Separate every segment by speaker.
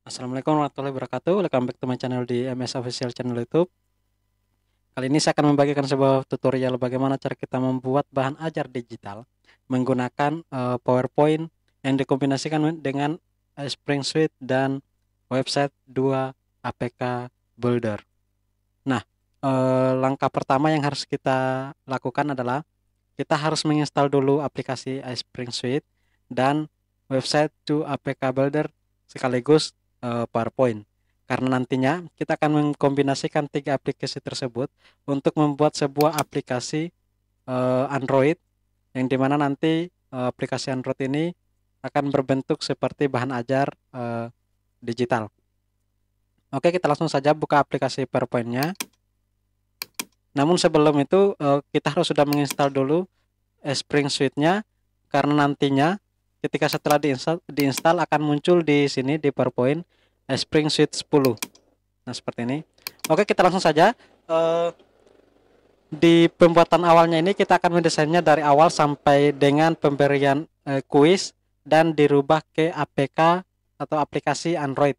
Speaker 1: Assalamualaikum warahmatullahi wabarakatuh. Welcome back to my channel di MS Official Channel YouTube. Kali ini saya akan membagikan sebuah tutorial bagaimana cara kita membuat bahan ajar digital menggunakan PowerPoint yang dikombinasikan dengan Spring Suite dan website 2 APK Builder. Nah, langkah pertama yang harus kita lakukan adalah kita harus menginstal dulu aplikasi Spring Suite dan website 2 APK Builder sekaligus PowerPoint. Karena nantinya kita akan mengkombinasikan tiga aplikasi tersebut untuk membuat sebuah aplikasi Android yang dimana nanti aplikasi Android ini akan berbentuk seperti bahan ajar digital. Oke, kita langsung saja buka aplikasi PowerPoint-nya. Namun sebelum itu kita harus sudah menginstal dulu Spring Suite-nya, karena nantinya ketika setelah diinstal akan muncul di sini di PowerPoint Spring Suite 10. Nah, seperti ini. Oke, kita langsung saja. Di pembuatan awalnya ini kita akan mendesainnya dari awal sampai dengan pemberian kuis dan dirubah ke APK atau aplikasi Android.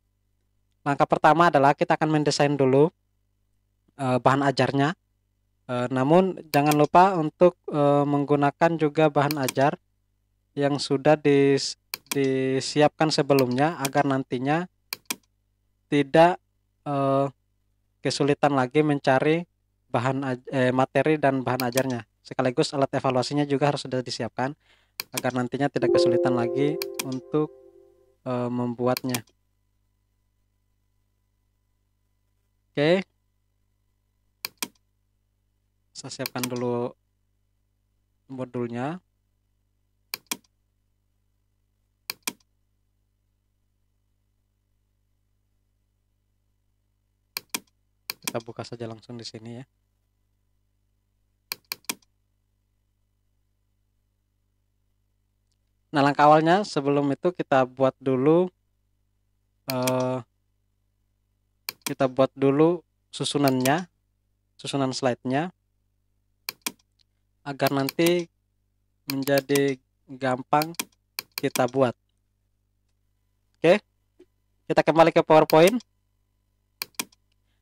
Speaker 1: Langkah pertama adalah kita akan mendesain dulu bahan ajarnya. Namun jangan lupa untuk menggunakan juga bahan ajar yang sudah disiapkan sebelumnya agar nantinya tidak kesulitan lagi mencari materi dan bahan ajarnya. Sekaligus alat evaluasinya juga harus sudah disiapkan agar nantinya tidak kesulitan lagi untuk membuatnya. Oke, saya siapkan dulu modulnya. Kita buka saja langsung di sini ya. Nah, langkah awalnya sebelum itu kita buat dulu susunannya, susunan slide-nya agar nanti menjadi gampang kita buat. Oke, kita kembali ke PowerPoint.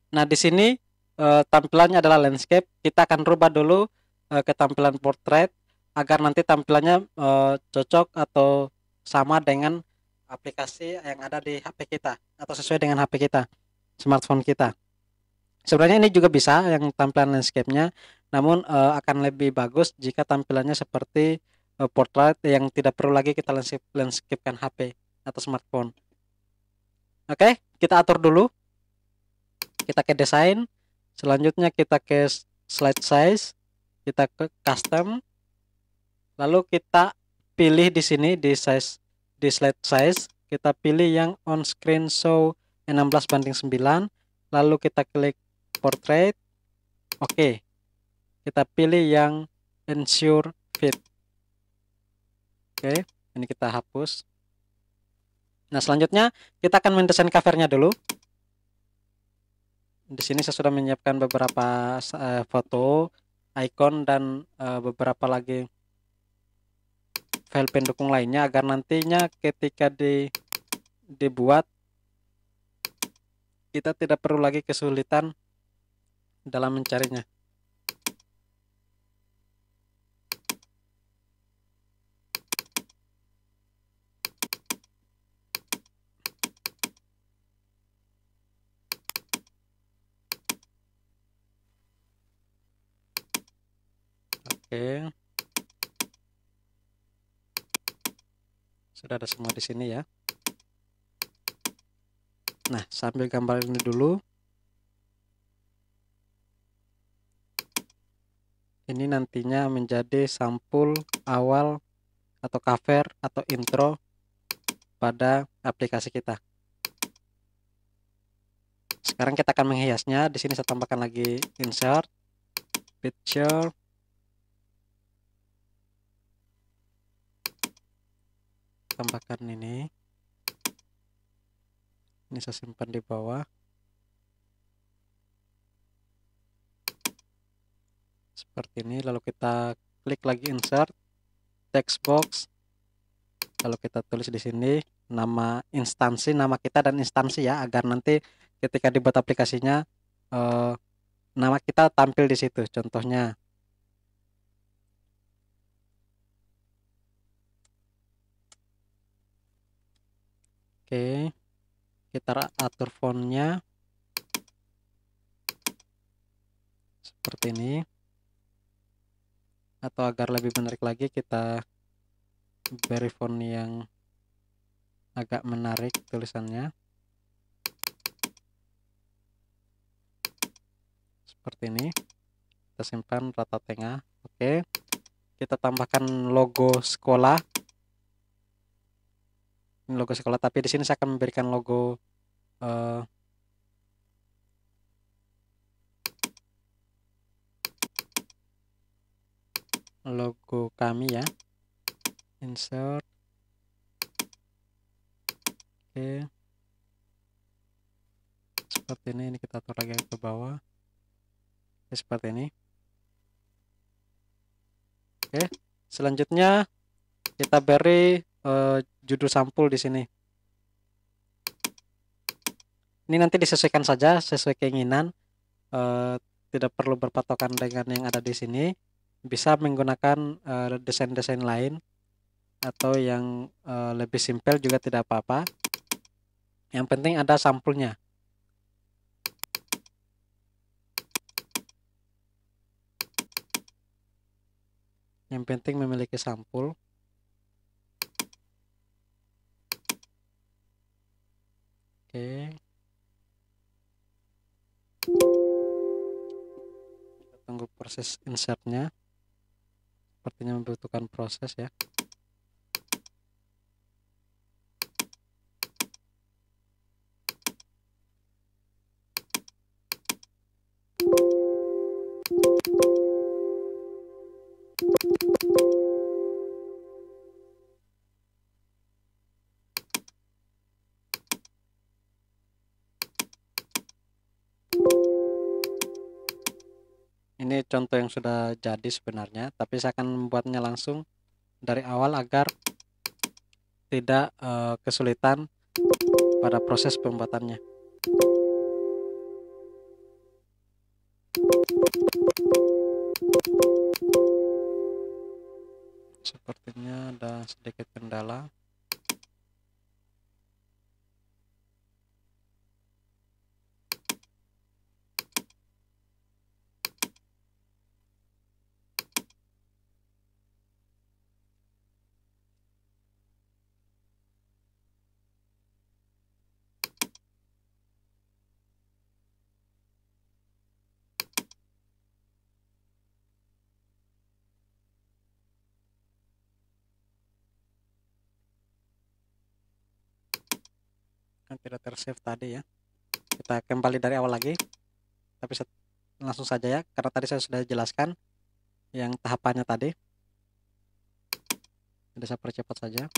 Speaker 1: Nah, di sini tampilannya adalah landscape. Kita akan rubah dulu ke tampilan portrait agar nanti tampilannya cocok atau sama dengan aplikasi yang ada di HP kita atau sesuai dengan HP kita, smartphone kita. Sebenarnya ini juga bisa yang tampilan landscape-nya, namun akan lebih bagus jika tampilannya seperti portrait yang tidak perlu lagi kita landscape-kan HP atau smartphone. Oke, kita atur dulu. Kita ke desain, selanjutnya kita ke slide size, kita ke custom, lalu kita pilih di sini di slide size, kita pilih yang on screen show 16:9, lalu kita klik portrait. Oke, kita pilih yang ensure fit. Oke, ini kita hapus. Nah, selanjutnya kita akan mendesain covernya dulu. Di sini saya sudah menyiapkan beberapa foto, icon, dan beberapa lagi file pendukung lainnya agar nantinya ketika dibuat kita tidak perlu lagi kesulitan dalam mencarinya. Oke. Sudah ada semua di sini ya. Nah, sambil gambar ini dulu. Ini nantinya menjadi sampul awal atau cover atau intro pada aplikasi kita. Sekarang kita akan menghiasnya. Di sini saya tambahkan lagi insert picture. Tambahkan ini saya simpan di bawah seperti ini, lalu kita klik lagi insert text box, lalu kita tulis di sini nama instansi, nama kita dan instansi ya, agar nanti ketika dibuat aplikasinya nama kita tampil di situ. Contohnya, oke, kita atur fontnya seperti ini, atau agar lebih menarik lagi kita beri font yang agak menarik tulisannya seperti ini. Kita simpan rata tengah. Oke, kita tambahkan logo sekolah. Ini logo sekolah, tapi di sini saya akan memberikan logo logo kami ya. Insert. Oke, seperti ini kita atur lagi ke bawah. Oke, seperti ini. Oke, selanjutnya kita beri judul sampul di sini. Ini nanti disesuaikan saja sesuai keinginan, tidak perlu berpatokan dengan yang ada di sini. Bisa menggunakan desain-desain lain atau yang lebih simpel juga tidak apa-apa. Yang penting ada sampulnya. Yang penting memiliki sampul. Oke. Kita tunggu proses insertnya. Sepertinya membutuhkan proses ya. Ini contoh yang sudah jadi sebenarnya, tapi saya akan membuatnya langsung dari awal agar tidak kesulitan pada proses pembuatannya. Sepertinya ada sedikit kendala. Kan tidak tersave tadi ya. Kita kembali dari awal lagi, tapi langsung saja ya, karena tadi saya sudah jelaskan yang tahapannya tadi. Jadi saya percepat saja.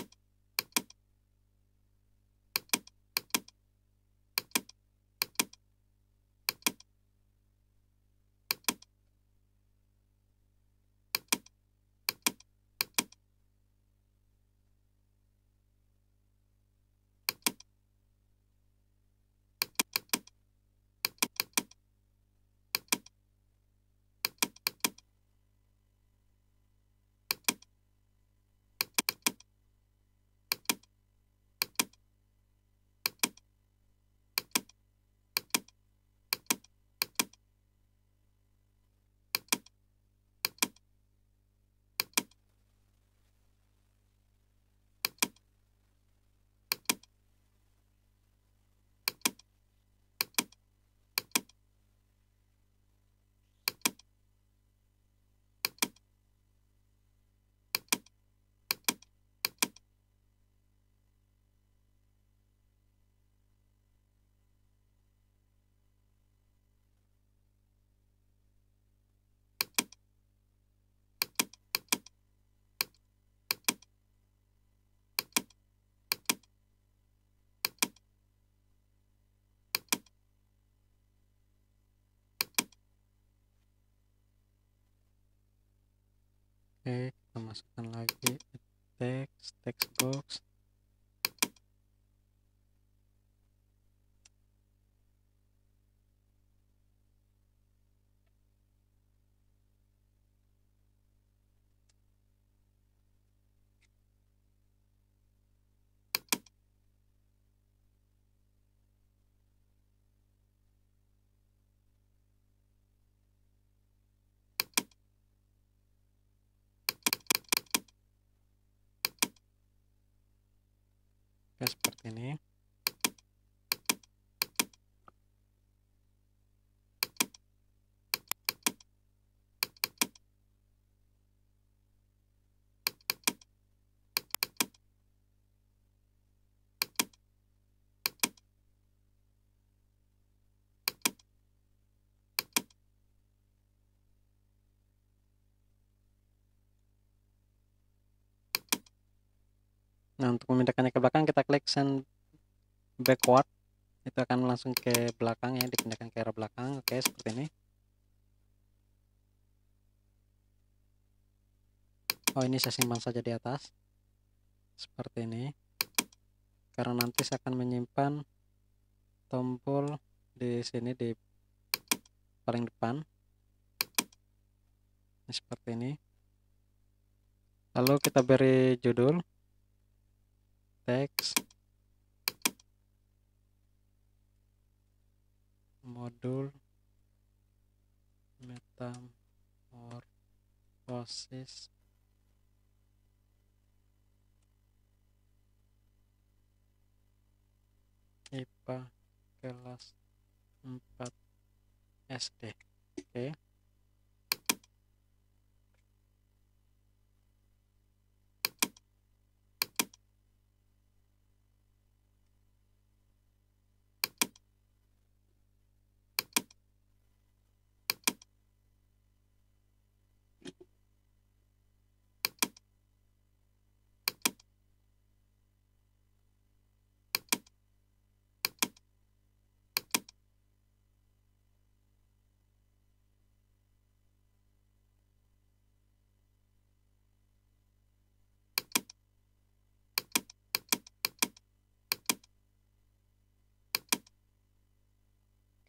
Speaker 1: Oke, kita masukkan lagi text box. Oke, seperti ini. Nah, untuk memindahkannya ke belakang kita klik send backward, itu akan langsung ke belakang ya, dipindahkan ke arah belakang. Oke, seperti ini. Oh, ini saya simpan saja di atas seperti ini, karena nanti saya akan menyimpan tombol di sini di paling depan. Ini seperti ini. Lalu kita beri judul teks modul metamorfosis IPA kelas 4 SD. Oke.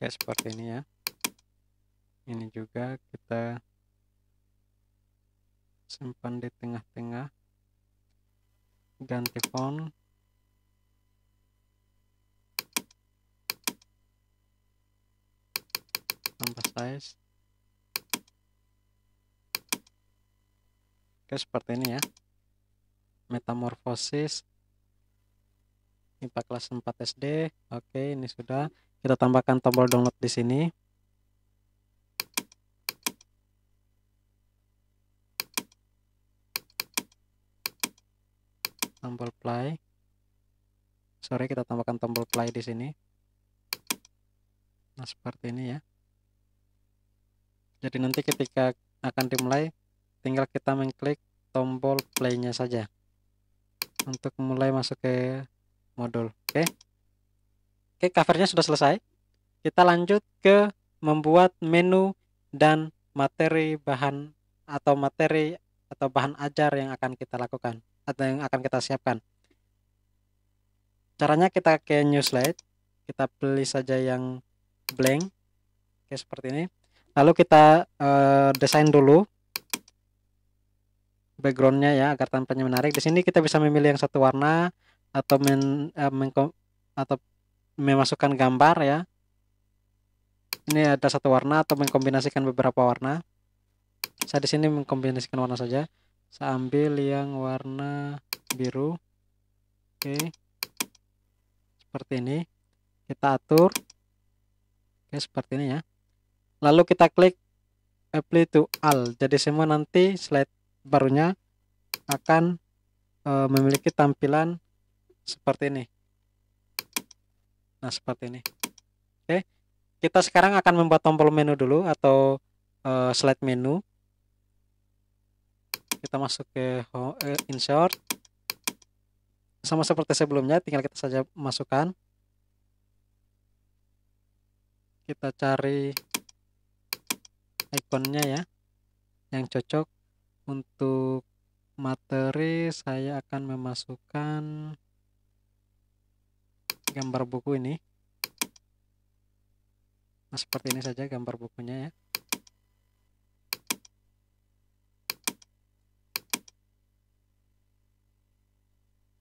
Speaker 1: Oke, seperti ini ya. Ini juga kita simpan di tengah-tengah, ganti font, tambah size. Oke, seperti ini ya. Metamorfosis IPA kelas 4 SD. Oke, ini sudah. Kita tambahkan tombol download di sini. Tombol play. Sorry, kita tambahkan tombol play di sini. Nah, seperti ini ya. Jadi nanti ketika akan dimulai, tinggal kita mengklik tombol play-nya saja untuk mulai masuk ke modul. Oke. Oke, covernya sudah selesai. Kita lanjut ke membuat menu dan materi bahan atau bahan ajar yang akan kita lakukan atau yang akan kita siapkan. Caranya kita ke new slide, kita pilih saja yang blank, oke, seperti ini. Lalu kita desain dulu backgroundnya ya, agar tampaknya menarik. Di sini kita bisa memilih yang satu warna atau atau memasukkan gambar ya. Ini ada satu warna atau mengkombinasikan beberapa warna. Saya di sini mengkombinasikan warna saja. Saya ambil yang warna biru. Oke. Seperti ini. Kita atur. Oke, seperti ini ya. Lalu kita klik apply to all. Jadi semua nanti slide barunya akan memiliki tampilan seperti ini. Nah, seperti ini. Oke. Kita sekarang akan membuat tombol menu dulu atau slide menu. Kita masuk ke insert. Sama seperti sebelumnya, tinggal kita saja masukkan. Kita cari ikonnya ya, yang cocok. Untuk materi saya akan memasukkan gambar buku ini. Nah, seperti ini saja gambar bukunya ya.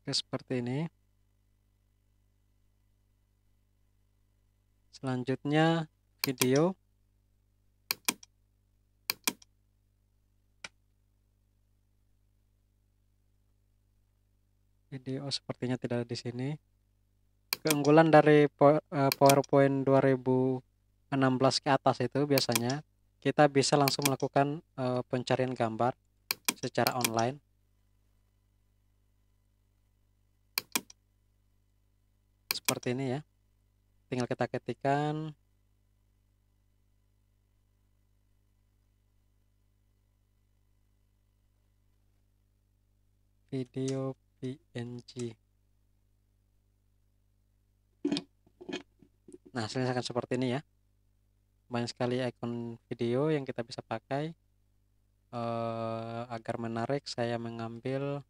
Speaker 1: Oke, seperti ini. Selanjutnya video. Video sepertinya tidak ada di sini. Keunggulan dari PowerPoint 2016 ke atas itu biasanya kita bisa langsung melakukan pencarian gambar secara online. Seperti ini ya. Tinggal kita ketikkan video PNG. Nah, hasilnya akan seperti ini ya. Banyak sekali ikon video yang kita bisa pakai. Agar menarik, saya mengambil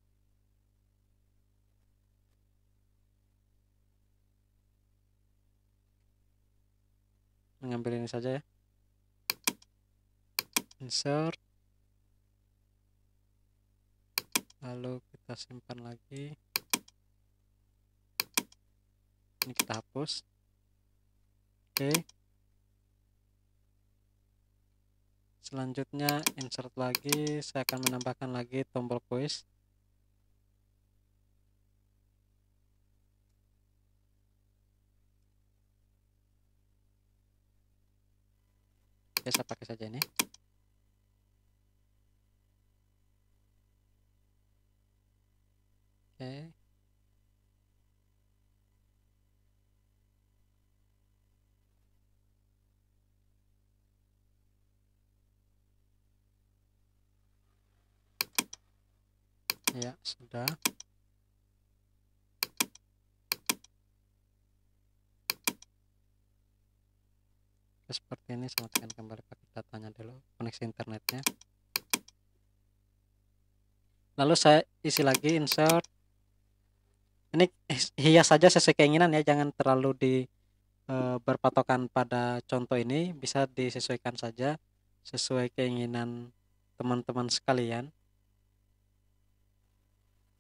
Speaker 1: ini saja ya. Insert, lalu kita simpan lagi. Ini kita hapus. Oke. Selanjutnya insert lagi, saya akan menambahkan lagi tombol quiz. Oke, saya pakai saja ini. Oke. Ya, sudah. Seperti ini, saya tekan kembali pakai datanya dulu, koneksi internetnya. Lalu saya isi lagi insert. Ini hias saja sesuai keinginan ya, jangan terlalu berpatokan pada contoh ini, bisa disesuaikan saja sesuai keinginan teman-teman sekalian,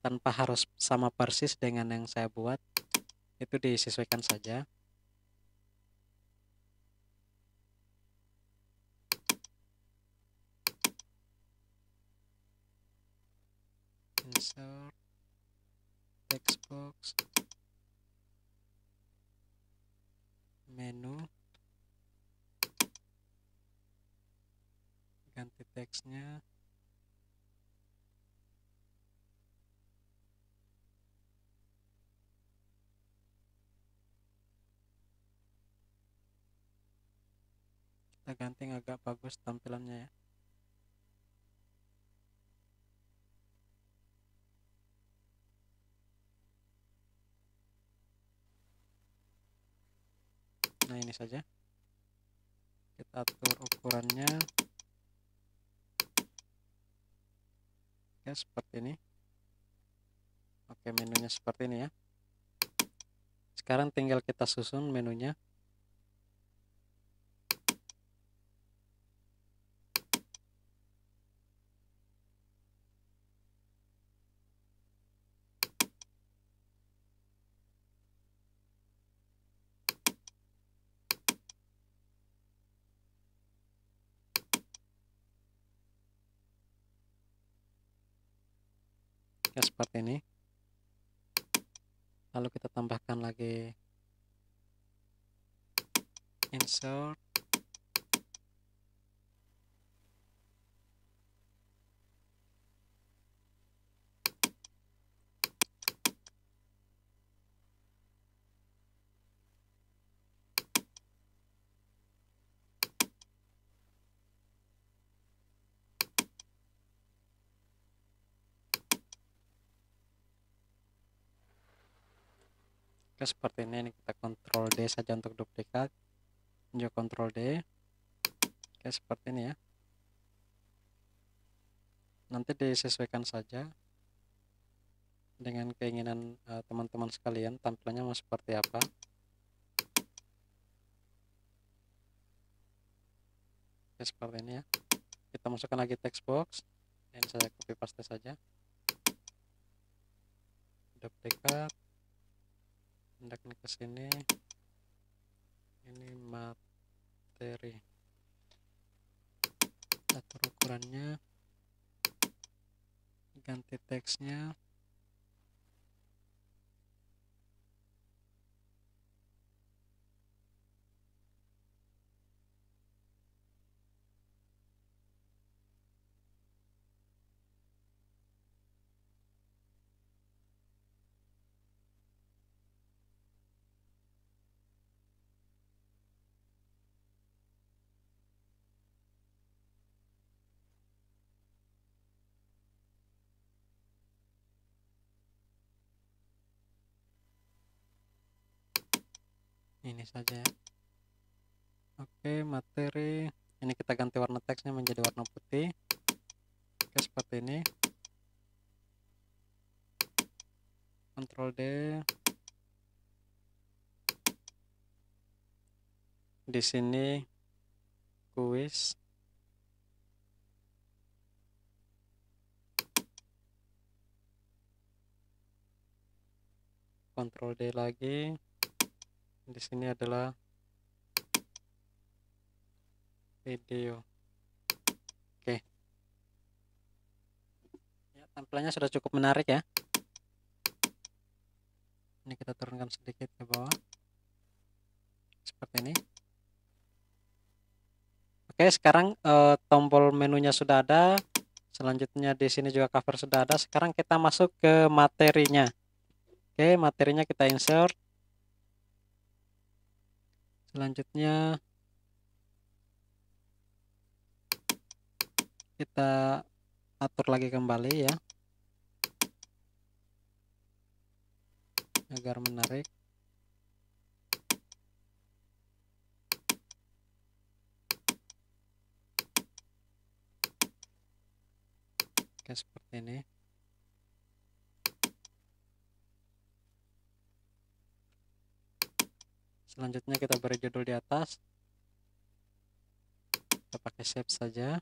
Speaker 1: tanpa harus sama persis dengan yang saya buat, itu disesuaikan saja. Insert text box, menu, ganti teksnya. Kita ganti yang agak bagus tampilannya ya. Nah, ini saja. Kita atur ukurannya. Ya, seperti ini. Oke, menunya seperti ini ya. Sekarang tinggal kita susun menunya. Ya, seperti ini. Lalu kita tambahkan lagi insert, oke, seperti ini. Ini kita Ctrl D saja untuk duplikat, juga Ctrl D. Oke, seperti ini ya. Nanti disesuaikan saja dengan keinginan teman-teman sekalian, tampilannya mau seperti apa. Oke, seperti ini ya. Kita masukkan lagi text box. Ini saya copy paste saja. Duplikat, pindahkan ke sini. Ini materi. Atur ukurannya, ganti teksnya. ini saja ya. Oke, materi ini kita ganti warna teksnya menjadi warna putih. Oke, seperti ini. Ctrl D. Di sini kuis. Ctrl D lagi. Di sini adalah video. Oke. Ya, tampilannya sudah cukup menarik ya. Ini kita turunkan sedikit ke bawah. Seperti ini. Oke, sekarang tombol menunya sudah ada. Selanjutnya di sini juga cover sudah ada. Sekarang kita masuk ke materinya. Oke, materinya kita insert. Selanjutnya kita atur lagi kembali ya, agar menarik. Oke, seperti ini. Selanjutnya kita beri judul di atas. Kita pakai save saja.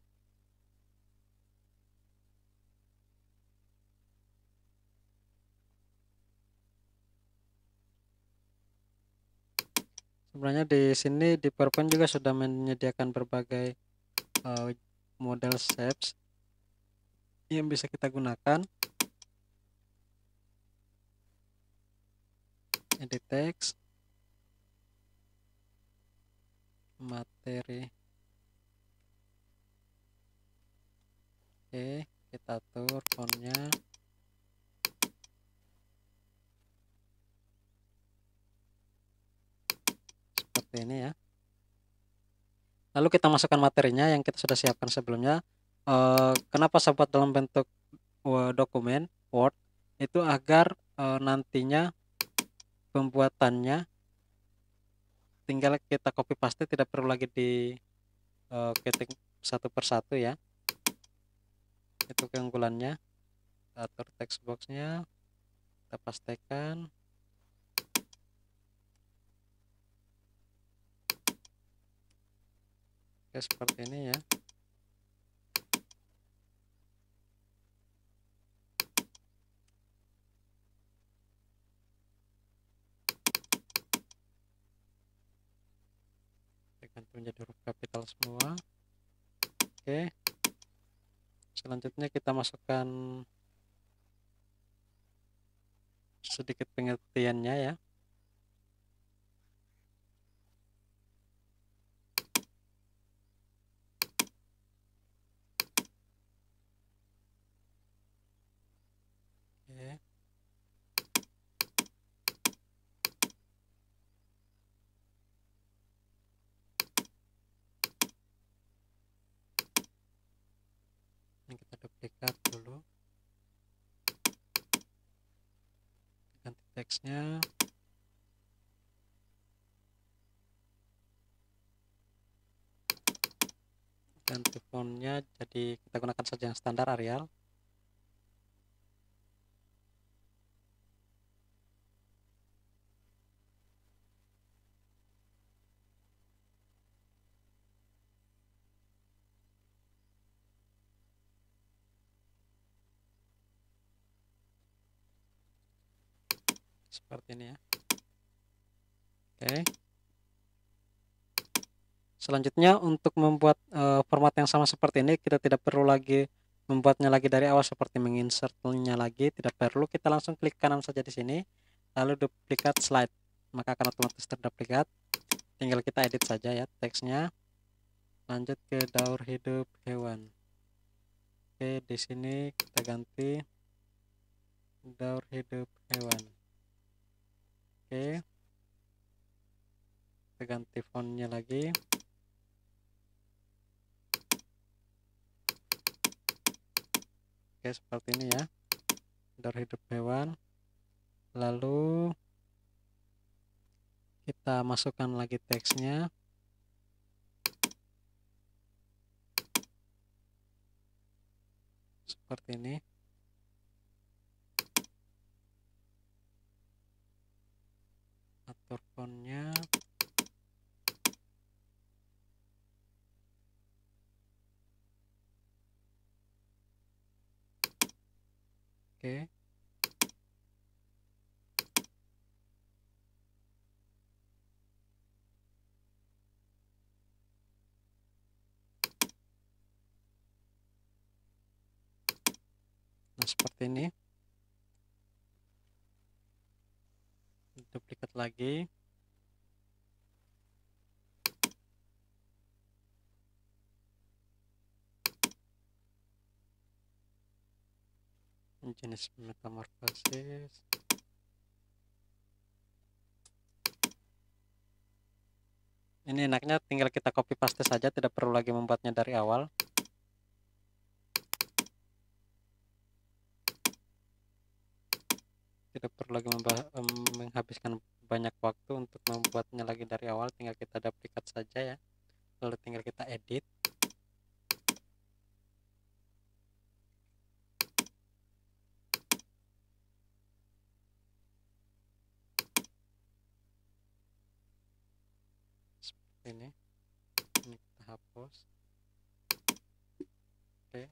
Speaker 1: Sebenarnya di sini di PowerPoint juga sudah menyediakan berbagai model shapes yang bisa kita gunakan. Edit text, materi. Oke, kita atur fontnya. Seperti ini ya. Lalu kita masukkan materinya yang kita sudah siapkan sebelumnya. Kenapa saya buat dalam bentuk dokumen Word? Itu agar nantinya pembuatannya tinggal kita copy paste, tidak perlu lagi di ketik satu persatu ya. Itu keunggulannya. Atur text boxnya, kita pastekan. Oke, seperti ini ya. Ganti menjadi huruf kapital semua. Oke, selanjutnya kita masukkan sedikit pengertiannya ya. Oke. Ini kita duplikat dulu, ganti teksnya. Ganti fontnya, jadi kita gunakan saja yang standar Arial. Seperti ini ya. Oke. Selanjutnya untuk membuat format yang sama seperti ini, kita tidak perlu lagi membuatnya lagi dari awal seperti menginsertnya lagi, tidak perlu. Kita langsung klik kanan saja di sini, lalu duplikat slide, maka akan otomatis terduplikat. Tinggal kita edit saja ya teksnya. Lanjut ke daur hidup hewan. Oke, di sini kita ganti daur hidup hewan. Oke, kita ganti fontnya lagi. Oke, seperti ini ya, daur hidup hewan. Lalu Kita masukkan lagi teksnya. Seperti ini. Atur fontnya. Oke. Nah, seperti ini. Duplikat lagi. Jenis metamorfosis. Ini enaknya tinggal kita copy paste saja, tidak perlu lagi membuatnya dari awal. Tidak perlu lagi menghabiskan banyak waktu untuk membuatnya lagi dari awal, tinggal kita duplikat saja ya. Lalu tinggal kita edit. Seperti ini. Ini kita hapus. Oke.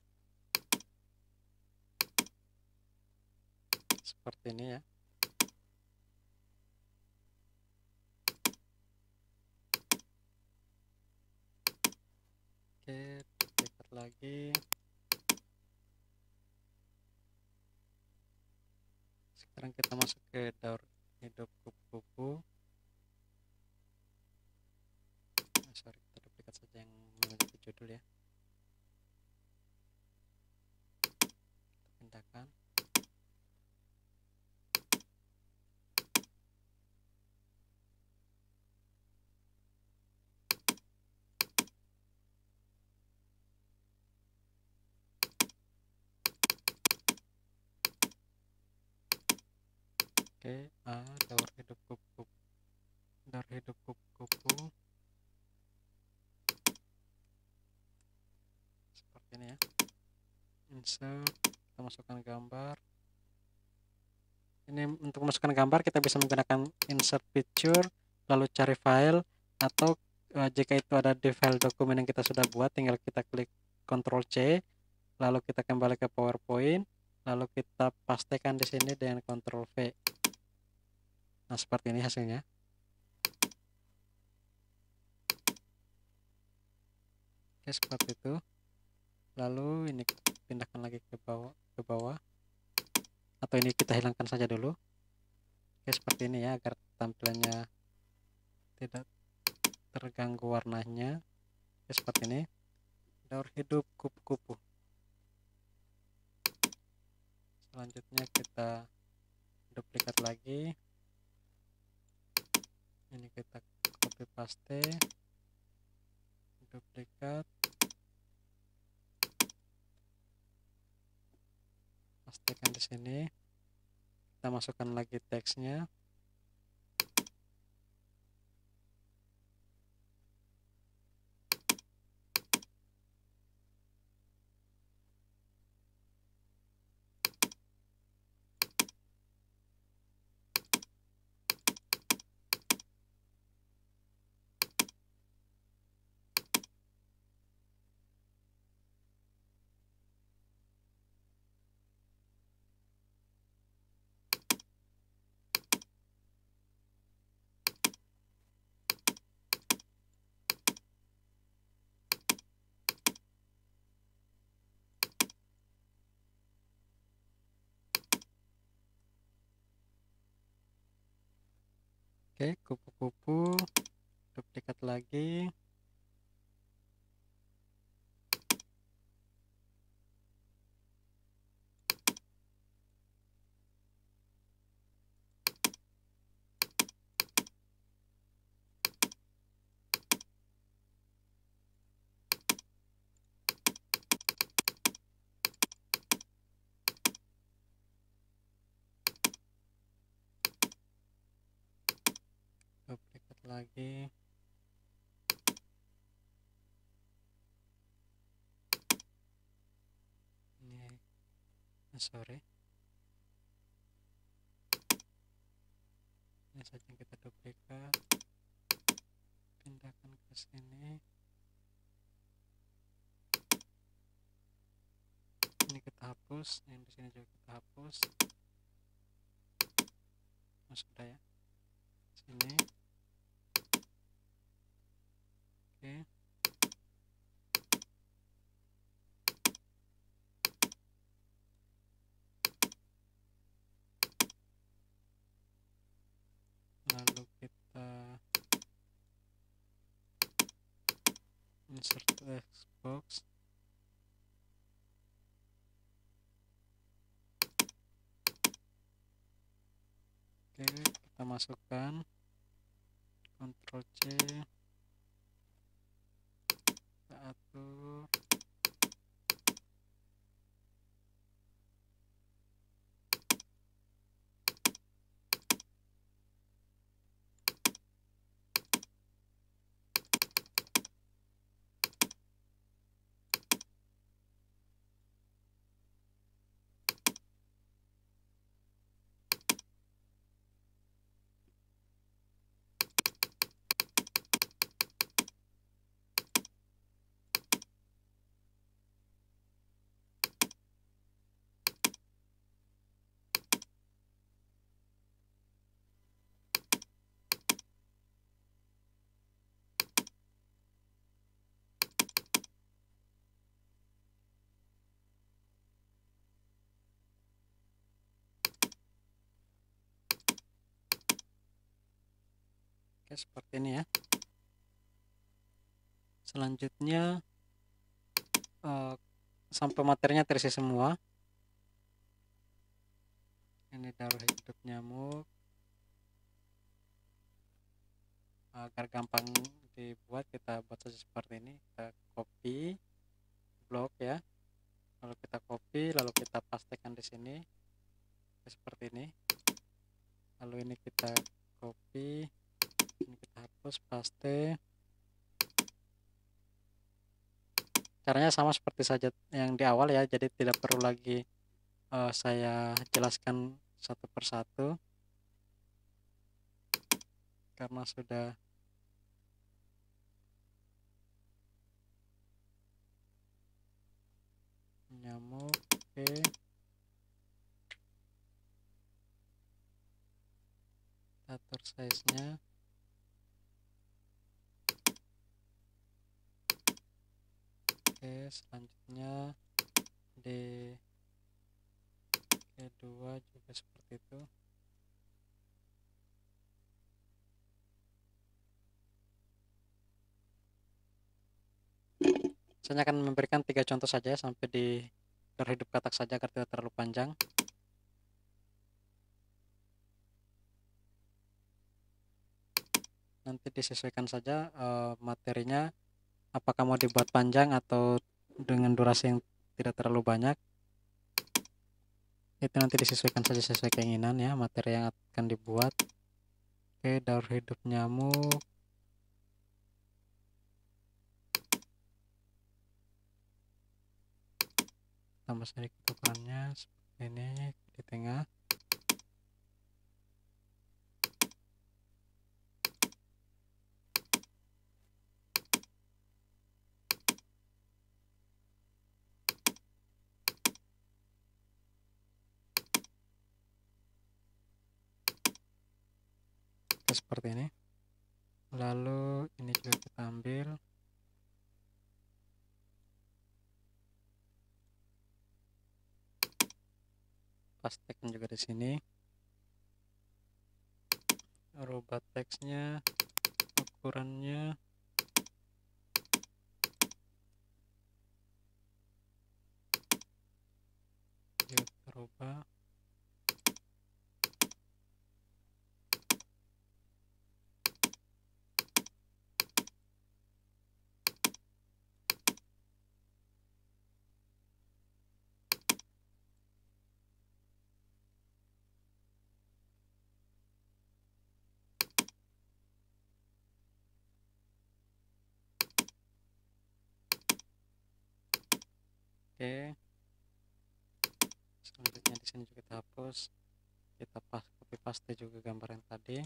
Speaker 1: Seperti ini ya. Oke, duplikat lagi. Sekarang kita masuk ke daur hidup kupu-kupu. Sorry, kita duplikat saja yang memiliki judul ya. Kita pindahkan. Oke, daur hidup kupu-kupu. Daur hidup kupu-kupu. Seperti ini ya. Insert, kita masukkan gambar. Ini untuk masukkan gambar kita bisa menggunakan insert picture, lalu cari file, atau jika itu ada di file dokumen yang kita sudah buat, tinggal kita klik Ctrl C, lalu kita kembali ke PowerPoint, lalu kita pastekan di sini dengan Ctrl V. Nah, seperti ini hasilnya. Oke, seperti itu. Lalu ini pindahkan lagi ke bawah. Atau ini kita hilangkan saja dulu. Oke, seperti ini ya, agar tampilannya tidak terganggu warnanya. Oke, seperti ini. Daur hidup kupu-kupu. Selanjutnya kita duplikat lagi. Ini kita copy paste. Duplikat. Pastekan di sini. Kita masukkan lagi teksnya. Oke, kupu-kupu. Duplikat lagi. Duplikat lagi. Ini sorry, ini saja kita duplikat, pindahkan ke sini. Ini kita hapus, yang di sini juga kita hapus. Sudah ya, sini. Oke. Lalu kita insert text box. Oke, kita masukkan Ctrl C, kita atur. Oke, seperti ini ya. Selanjutnya sampai materinya terisi semua. Ini daur hidup nyamuk. Agar gampang dibuat, kita buat saja seperti ini. Kita copy blok ya, lalu kita copy, lalu kita pastekan di sini seperti ini. Lalu ini kita copy, ini kita hapus, paste. Caranya sama seperti saja yang di awal ya, jadi tidak perlu lagi saya jelaskan satu persatu karena sudah nyamuk. Oke, atur size nya. Oke, selanjutnya di kedua juga seperti itu. Saya akan memberikan 3 contoh saja sampai di terhidup katak saja agar tidak terlalu panjang. Nanti disesuaikan saja materinya, apakah mau dibuat panjang atau dengan durasi yang tidak terlalu banyak. Itu nanti disesuaikan saja sesuai keinginan ya, materi yang akan dibuat. Oke, daur hidup nyamuk. Tambah sedikit ukurannya seperti ini di tengah. Oke, seperti ini. Lalu ini juga kita ambil. Pastekan juga di sini. Rubah teksnya, ukurannya. Yuk, rubah. Oke, selanjutnya di sini juga kita hapus, kita copy paste juga gambar yang tadi.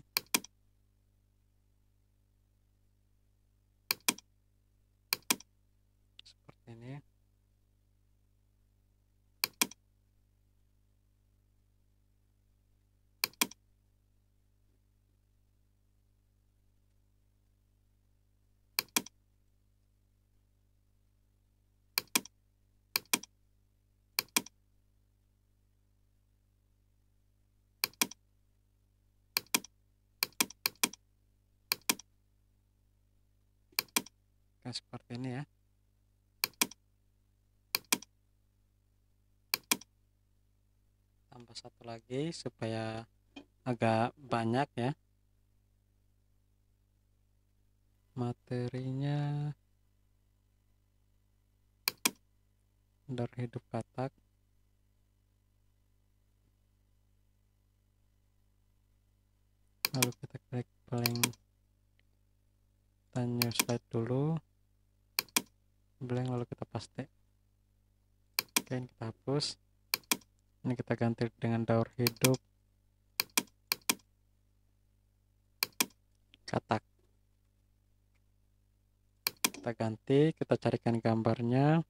Speaker 1: Seperti ini. Oke, seperti ini ya. Tambah satu lagi supaya agak banyak ya materinya. Daur hidup katak. Lalu kita klik paling new slide dulu, blank, lalu kita paste. Oke, ini kita hapus. Ini kita ganti dengan daur hidup katak. Kita ganti, kita carikan gambarnya.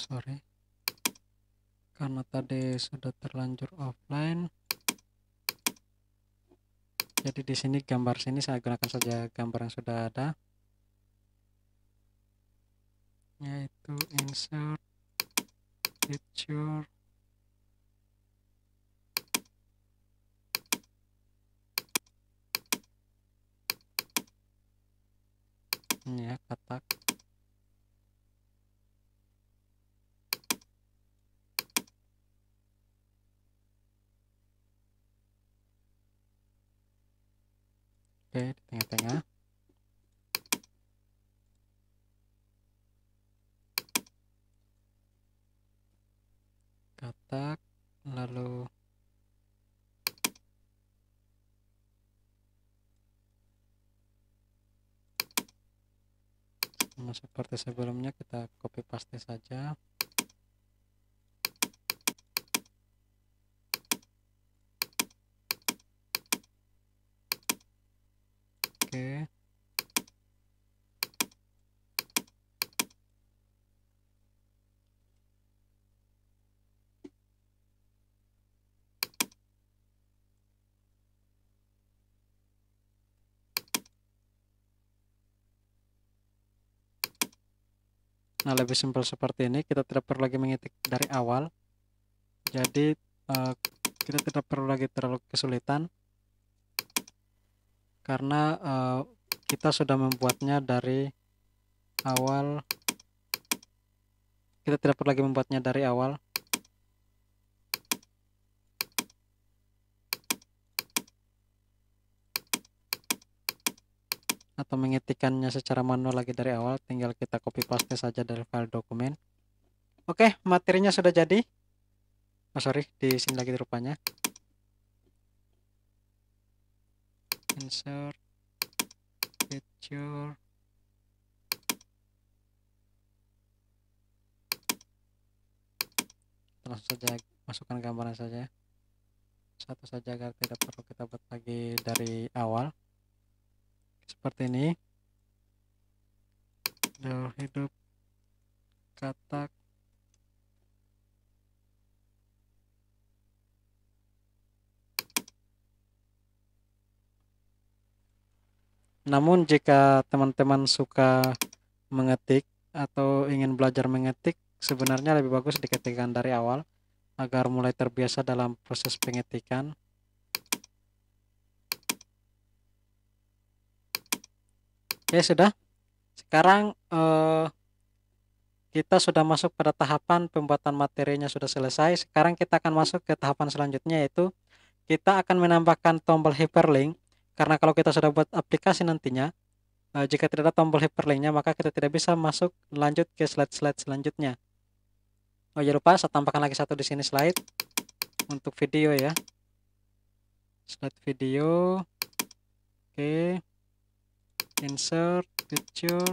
Speaker 1: Sorry, karena tadi sudah terlanjur offline, jadi di sini gambar sini saya gunakan saja gambar yang sudah ada, yaitu insert picture. Ini ya, katak. Oke, di tengah-tengah. Katak, lalu sama seperti sebelumnya kita copy paste saja. Oke. Nah, lebih simpel seperti ini, kita tidak perlu lagi mengetik dari awal. Jadi kita tidak perlu lagi terlalu kesulitan karena kita sudah membuatnya dari awal. Kita tidak perlu lagi membuatnya dari awal. Atau mengetikkannya secara manual lagi dari awal, tinggal kita copy paste saja dari file dokumen. Oke, materinya sudah jadi. Oh sorry, di sini lagi rupanya. Insert picture. Langsung saja masukkan gambarnya saja. Satu saja agar tidak perlu kita buat lagi dari awal. Seperti ini. Daur hidup katak. Namun jika teman-teman suka mengetik atau ingin belajar mengetik, sebenarnya lebih bagus diketikkan dari awal agar mulai terbiasa dalam proses pengetikan. Ya sudah. Sekarang kita sudah masuk pada tahapan pembuatan materinya sudah selesai. Sekarang kita akan masuk ke tahapan selanjutnya, yaitu kita akan menambahkan tombol hyperlink. Karena kalau kita sudah buat aplikasi nantinya, jika tidak ada tombol hyperlinknya, maka kita tidak bisa masuk lanjut ke slide-slide selanjutnya. Oh jangan lupa, saya tambahkan lagi satu di sini slide untuk video ya. Slide video. Oke. Insert picture.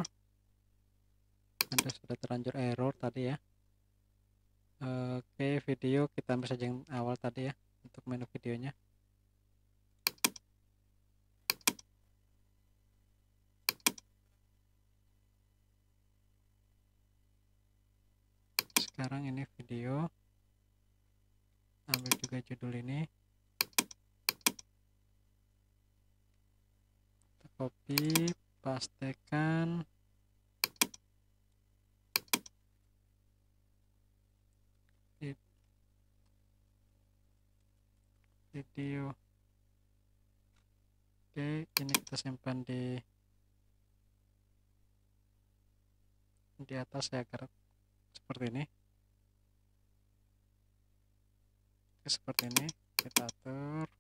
Speaker 1: Anda sudah terlanjur error tadi ya. Oke, video kita ambil saja yang awal tadi ya untuk menu videonya. Sekarang ini video, ambil juga judul ini, kita copy, pastekan, video. Oke, ini kita simpan di atas ya, agar seperti ini. Oke, seperti ini kita atur.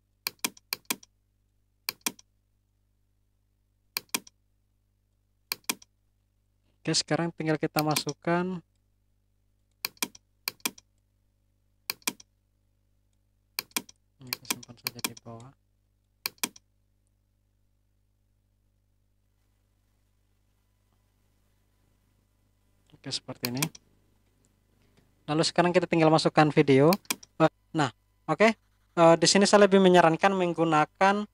Speaker 1: Oke, sekarang tinggal kita masukkan ini, kita simpan saja di bawah. Oke, seperti ini. Lalu sekarang kita tinggal masukkan video. Nah, oke. Di sini saya lebih menyarankan menggunakan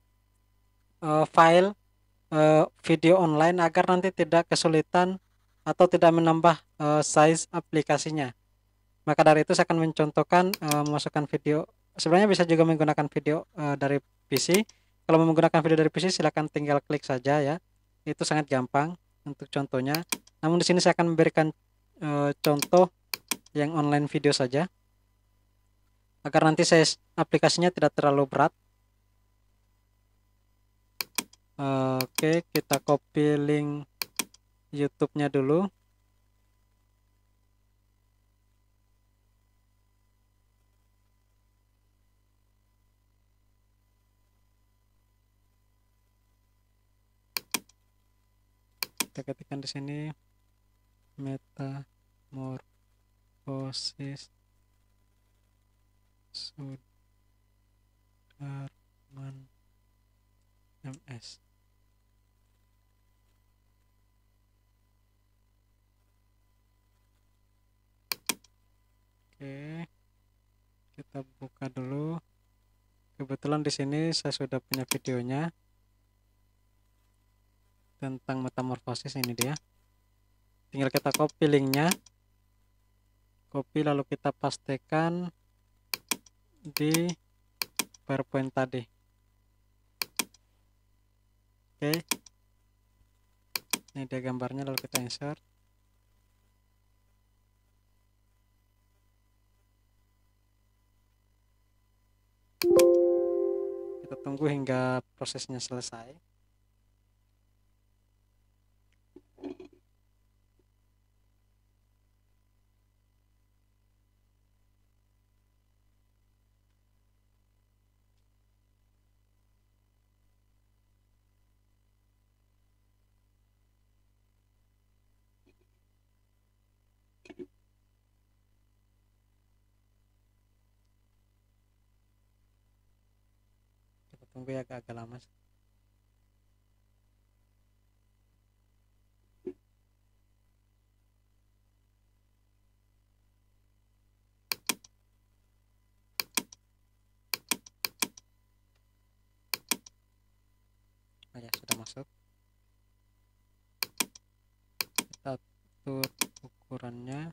Speaker 1: file video online agar nanti tidak kesulitan atau tidak menambah size aplikasinya. Maka dari itu saya akan mencontohkan memasukkan video. Sebenarnya bisa juga menggunakan video dari PC. Kalau menggunakan video dari PC silahkan tinggal klik saja ya. Itu sangat gampang untuk contohnya. Namun di sini saya akan memberikan contoh yang online video saja, agar nanti size aplikasinya tidak terlalu berat. Oke, kita copy link YouTube-nya dulu. Kita ketikkan di sini metamorfosis Sudarman MS. Oke, kita buka dulu. Kebetulan di sini saya sudah punya videonya tentang metamorfosis, ini dia. Tinggal kita copy linknya, copy lalu kita pastekan di PowerPoint tadi. Oke, ini dia gambarnya, lalu kita insert. Kita tunggu hingga prosesnya selesai. Kita tunggu ya, agak lama. Oh ya, sudah masuk. Kita atur ukurannya.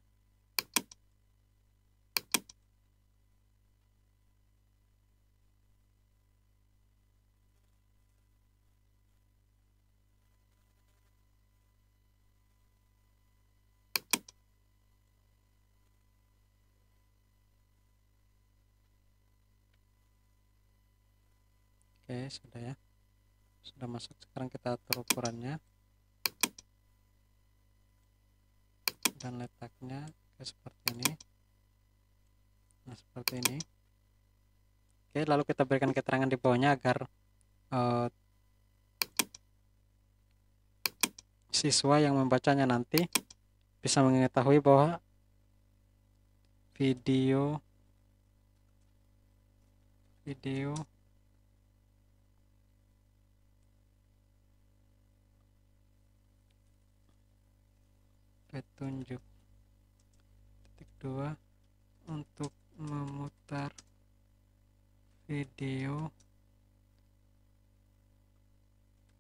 Speaker 1: Oke, sudah ya. Sudah masuk. Sekarang kita atur ukurannya. dan letaknya seperti ini. Nah, seperti ini. Oke, lalu kita berikan keterangan di bawahnya agar siswa yang membacanya nanti bisa mengetahui bahwa video petunjuk. Titik 2, untuk memutar video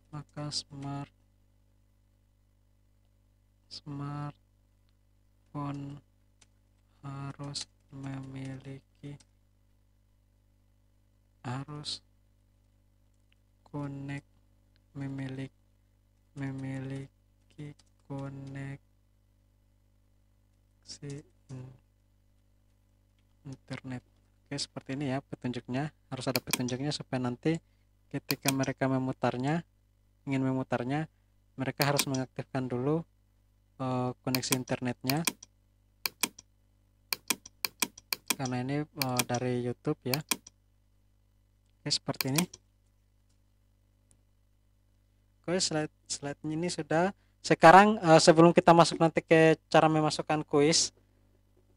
Speaker 1: maka smartphone harus memiliki koneksi internet. Oke, seperti ini ya petunjuknya. Harus ada petunjuknya supaya nanti ketika mereka ingin memutarnya, mereka harus mengaktifkan dulu koneksi internetnya. Karena ini dari YouTube ya. Oke, seperti ini. Oke, slide ini sudah. Sekarang sebelum kita masuk nanti ke cara memasukkan kuis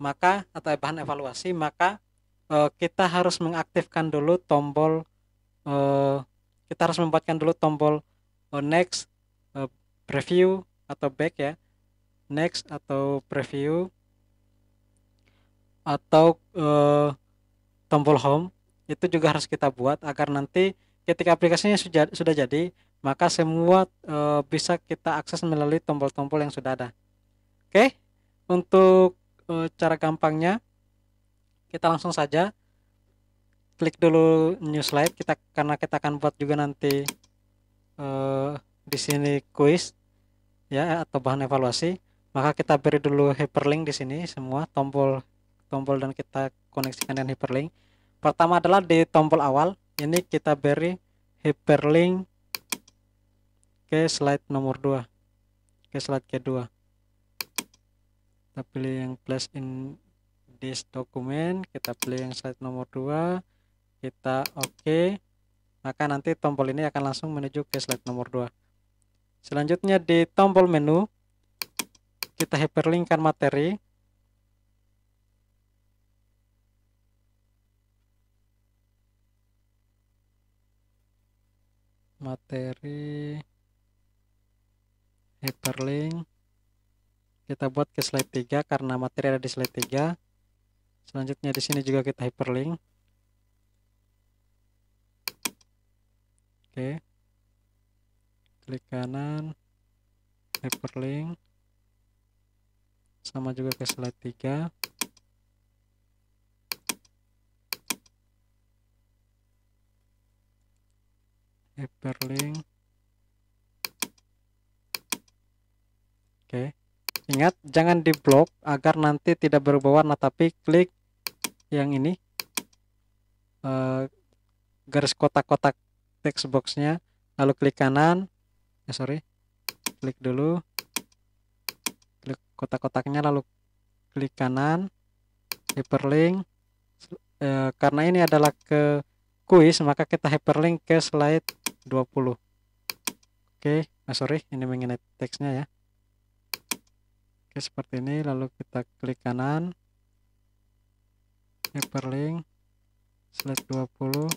Speaker 1: atau bahan evaluasi, maka kita harus mengaktifkan dulu tombol kita harus membuatkan dulu tombol next, preview atau back ya. Next atau preview atau tombol home itu juga harus kita buat agar nanti ketika aplikasinya sudah jadi, maka semua bisa kita akses melalui tombol-tombol yang sudah ada. Oke, untuk cara gampangnya kita langsung saja klik dulu new slide karena kita akan buat juga nanti di sini kuis ya atau bahan evaluasi. Maka kita beri dulu hyperlink di sini semua tombol dan kita koneksikan dengan hyperlink. Pertama adalah di tombol awal, ini kita beri hyperlink ke slide nomor 2, ke slide kedua. Kita pilih yang place in this document, kita pilih yang slide nomor 2, kita oke. Maka nanti tombol ini akan langsung menuju ke slide nomor 2. Selanjutnya di tombol menu kita hyperlinkkan materi. Hyperlink kita buat ke slide 3 karena materi ada di slide 3. Selanjutnya di sini juga kita hyperlink. Oke. Klik kanan, hyperlink. Sama juga ke slide 3. Hyperlink. Oke. Ingat jangan diblok agar nanti tidak berubah warna, tapi klik yang ini garis kotak-kotak text boxnya, lalu klik kanan. Klik dulu, klik kotak-kotaknya, lalu klik kanan, hyperlink. Karena ini adalah ke kuis, maka kita hyperlink ke slide 20. Oke, ini mengenai teksnya ya. Oke, seperti ini, lalu kita klik kanan, hyperlink slide 20.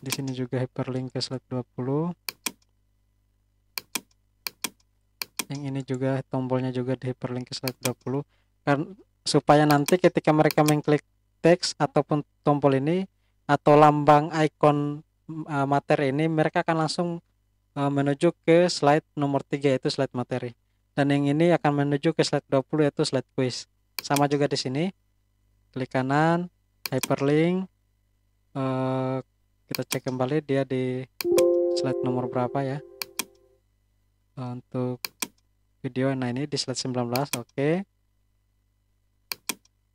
Speaker 1: Di sini juga hyperlink ke slide 20. Yang ini juga tombolnya juga di hyperlink ke slide 20. Supaya nanti ketika mereka mengklik teks ataupun tombol ini atau lambang icon materi ini, mereka akan langsung menuju ke slide nomor 3 yaitu slide materi. Dan yang ini akan menuju ke slide 20 yaitu slide quiz. Sama juga di sini. Klik kanan, hyperlink. Kita cek kembali dia di slide nomor berapa ya. Untuk video, nah ini di slide 19. Oke.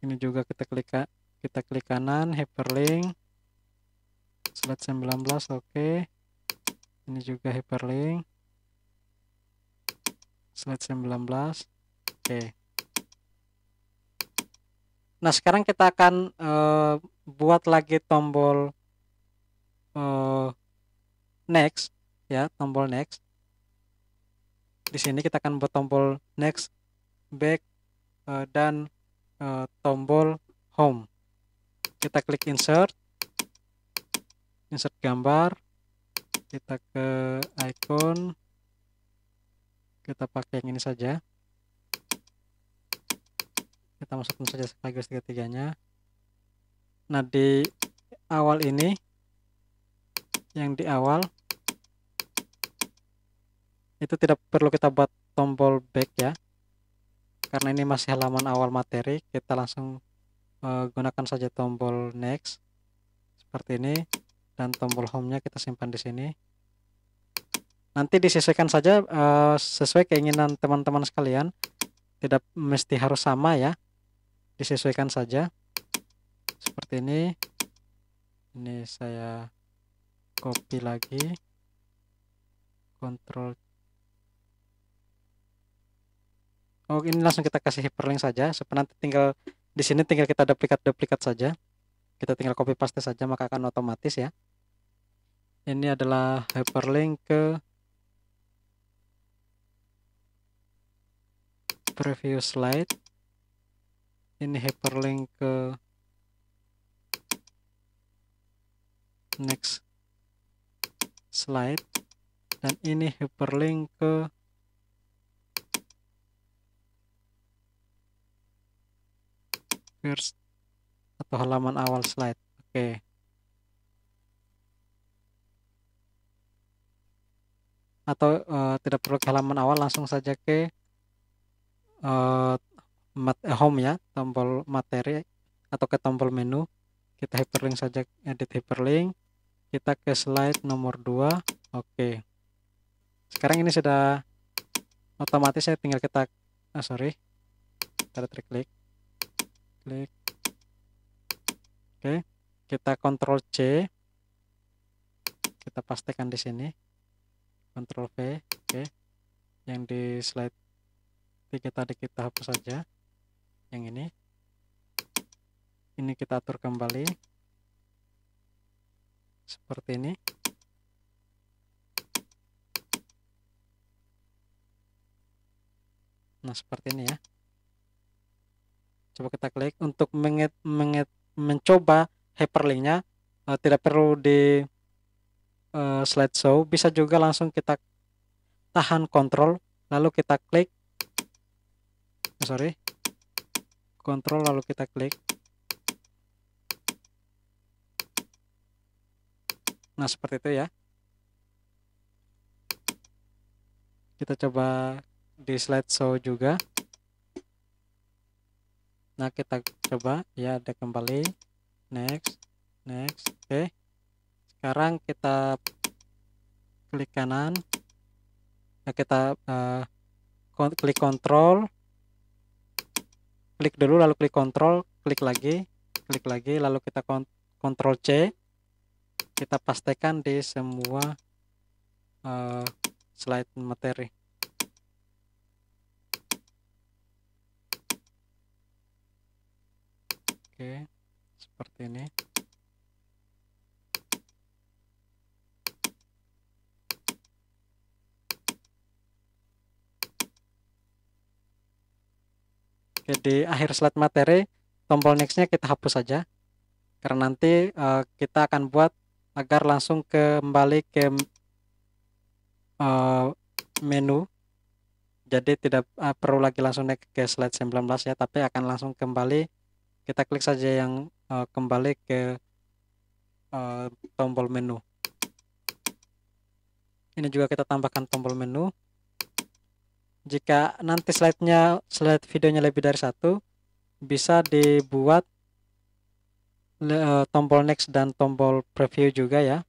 Speaker 1: Ini juga kita klik kanan, hyperlink slide 19. Oke. Ini juga hyperlink slide 19. Oke. Nah, sekarang kita akan buat lagi tombol next ya, tombol next. Di sini kita akan buat tombol next, back, dan tombol home. Kita klik insert gambar, kita ke icon, kita pakai yang ini saja. Kita masukkan saja sekaligus tiga-tiganya. Nah, di awal ini, yang di awal itu tidak perlu kita buat tombol back ya, karena ini masih halaman awal materi. Kita langsung gunakan saja tombol next seperti ini, dan tombol home-nya kita simpan di sini. Nanti disesuaikan saja sesuai keinginan teman-teman sekalian, tidak mesti harus sama ya, disesuaikan saja seperti ini. Ini saya copy lagi, Ctrl. Oh, ini langsung kita kasih hyperlink saja, supaya nanti tinggal di sini tinggal kita duplikat saja. Kita tinggal copy paste saja, maka akan otomatis ya. Ini adalah hyperlink ke preview slide. Ini hyperlink ke next slide, dan ini hyperlink ke first atau halaman awal slide. Oke. Atau tidak perlu ke halaman awal, langsung saja ke home ya, tombol materi atau ke tombol menu. Kita hyperlink saja, edit hyperlink, kita ke slide nomor 2. Oke. Sekarang ini sudah otomatis ya, tinggal kita kita klik. Oke, kita Ctrl C, kita pastekan di sini, Ctrl V. Oke, yang di slide 3 tadi kita hapus saja, yang ini kita atur kembali seperti ini. Nah, seperti ini ya. Coba kita klik untuk mencoba hyperlinknya. Tidak perlu di slideshow, bisa juga langsung kita tahan Ctrl lalu kita klik, Ctrl lalu kita klik. Nah, seperti itu ya. Kita coba di slideshow juga. Nah, kita coba ya, ada kembali, next. Oke, sekarang kita klik kanan. Nah, kita klik Ctrl, klik dulu lalu klik Ctrl, klik lagi, lalu kita Ctrl C, kita pastekan di semua slide materi. Oke, seperti ini. Oke, di akhir slide materi, tombol next-nya kita hapus saja, karena nanti kita akan buat agar langsung kembali ke menu. Jadi tidak perlu lagi langsung naik ke slide 19 ya, tapi akan langsung kembali. Kita klik saja yang kembali ke tombol menu. Ini juga kita tambahkan tombol menu. Jika nanti slide videonya lebih dari satu, bisa dibuat tombol next dan tombol preview juga ya.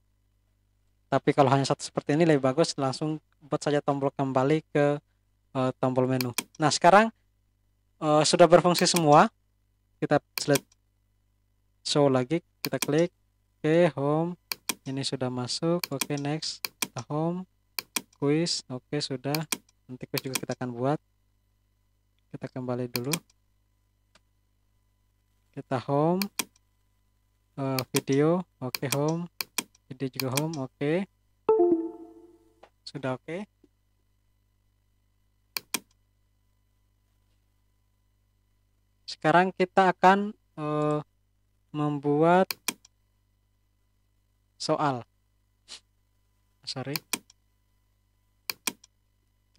Speaker 1: Tapi kalau hanya satu seperti ini lebih bagus, langsung buat saja tombol kembali ke tombol menu. Nah, sekarang sudah berfungsi semua. Kita slide show lagi, kita klik, oke, home, ini sudah masuk, oke, next, kita home, quiz, oke, sudah, nanti quiz juga kita akan buat. Kita kembali dulu, kita home, video, oke, home, video juga home, oke, sudah oke. Sekarang kita akan membuat soal. Sorry,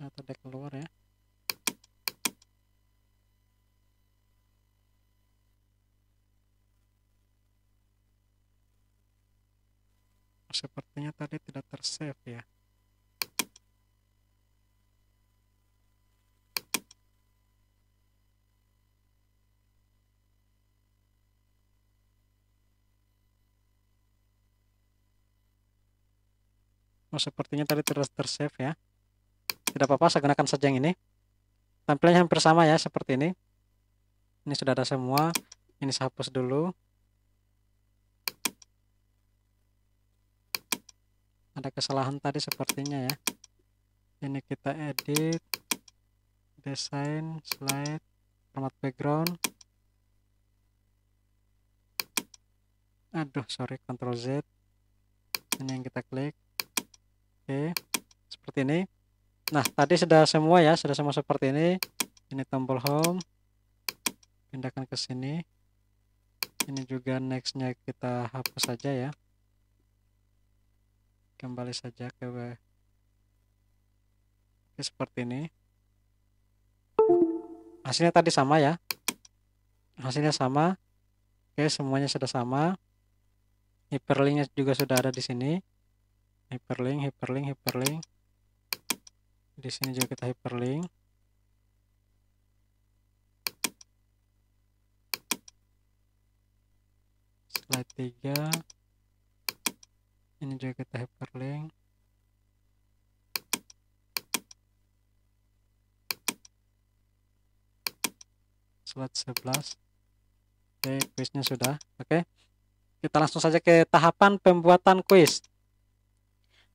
Speaker 1: tadi keluar ya. Sepertinya tadi tidak tersave ya. Oh, sepertinya tadi terus tersave ya. Tidak apa-apa, saya gunakan saja yang ini. Tampilannya hampir sama ya, seperti ini. Ini sudah ada semua. Ini saya hapus dulu. Ada kesalahan tadi sepertinya ya. Ini kita edit, desain, slide, format background. Aduh, sorry, Ctrl Z. Ini yang kita klik. Oke, seperti ini. Nah, tadi sudah semua ya, sudah semua seperti ini. Ini tombol home. Pindahkan ke sini. Ini juga next-nya kita hapus saja ya. Kembali saja ke seperti ini. Hasilnya tadi sama ya. Hasilnya sama. Oke, semuanya sudah sama. Hyperlinknya juga sudah ada di sini. Hyperlink, hyperlink, hyperlink. Di sini juga kita hyperlink. Slide 3. Ini juga kita hyperlink. Slide 11. Oke, kuisnya sudah. Oke. Kita langsung saja ke tahapan pembuatan kuis.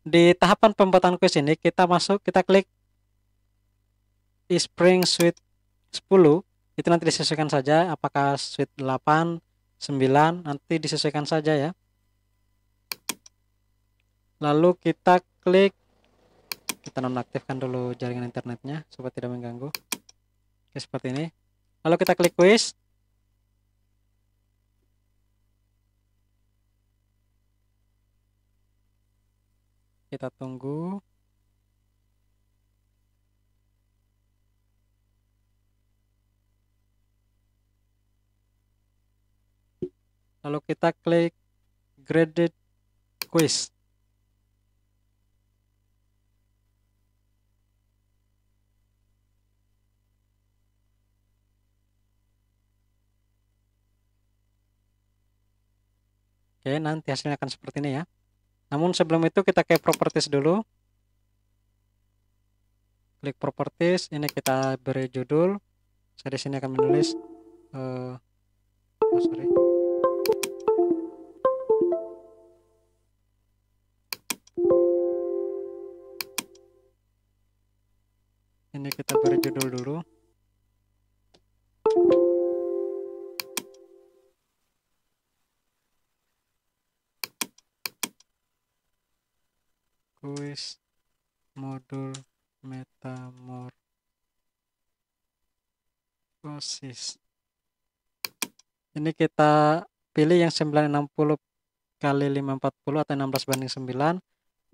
Speaker 1: Di tahapan pembuatan kuis ini kita masuk, kita klik Spring Suite 10. Itu nanti disesuaikan saja apakah Suite 8, 9, nanti disesuaikan saja ya. Lalu kita klik, kita nonaktifkan dulu jaringan internetnya supaya tidak mengganggu. Oke, seperti ini. Lalu kita klik kuis. Kita tunggu. Lalu kita klik Graded Quiz. Oke, nanti hasilnya akan seperti ini ya. Namun sebelum itu kita ke properties dulu. Klik properties, ini kita beri judul. Saya di sini akan menulis sorry. Ini kita beri judul dulu. Kuis modul metamorfosis. Ini kita pilih yang 960 kali 540 atau 16:9.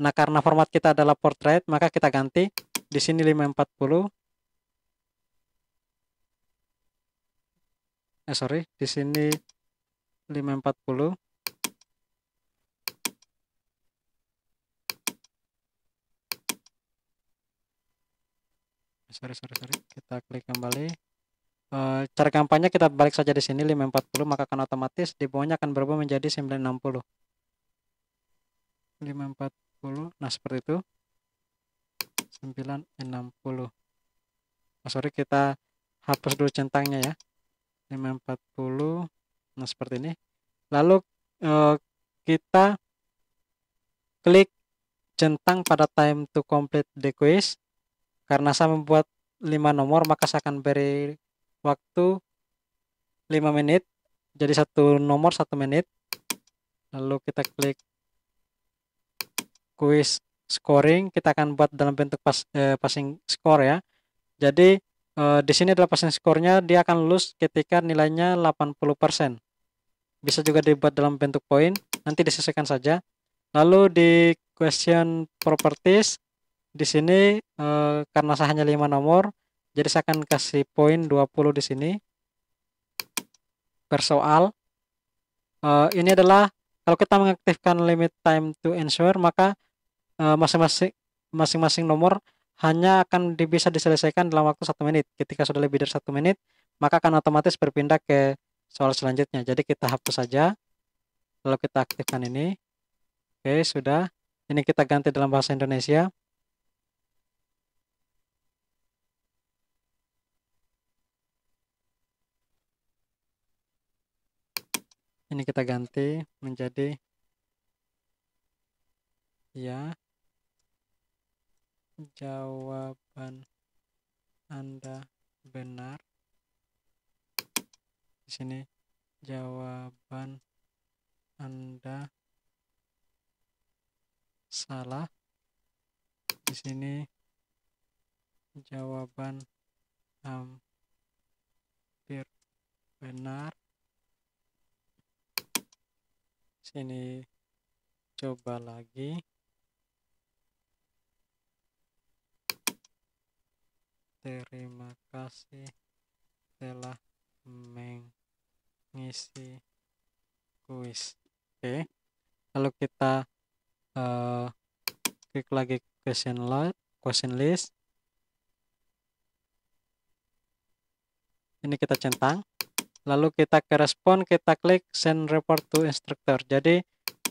Speaker 1: Nah, karena format kita adalah portrait, maka kita ganti di sini 540. Sorry, di sini 540. Sorry. Kita klik kembali. Cara kampanye kita balik saja di sini 540, maka akan otomatis di bawahnya akan berubah menjadi 960. 540. Nah, seperti itu. 960. Sorry, kita hapus dulu centangnya ya. 540. Nah, seperti ini. Lalu kita klik centang pada time to complete the quiz. Karena saya membuat 5 nomor, maka saya akan beri waktu 5 menit. Jadi satu nomor 1 menit. Lalu kita klik quiz scoring, kita akan buat dalam bentuk passing score ya. Jadi di sini adalah passing score-nya, dia akan lulus ketika nilainya 80%. Bisa juga dibuat dalam bentuk poin, nanti disesuaikan saja. Lalu di question properties, di sini karena saya hanya 5 nomor, jadi saya akan kasih poin 20 di sini per soal. Ini adalah kalau kita mengaktifkan limit time to answer, maka masing-masing nomor hanya akan bisa diselesaikan dalam waktu 1 menit. Ketika sudah lebih dari 1 menit, maka akan otomatis berpindah ke soal selanjutnya. Jadi kita hapus saja, lalu kita aktifkan ini. Oke, sudah. Ini kita ganti dalam bahasa Indonesia. Ini kita ganti menjadi ya, jawaban Anda benar. Di sini jawaban Anda salah. Di sini jawaban hampir benar. Sini coba lagi. Terima kasih telah mengisi kuis. Oke. Lalu kita klik lagi question list. Ini kita centang. Lalu kita ke respon, kita klik send report to instructor. Jadi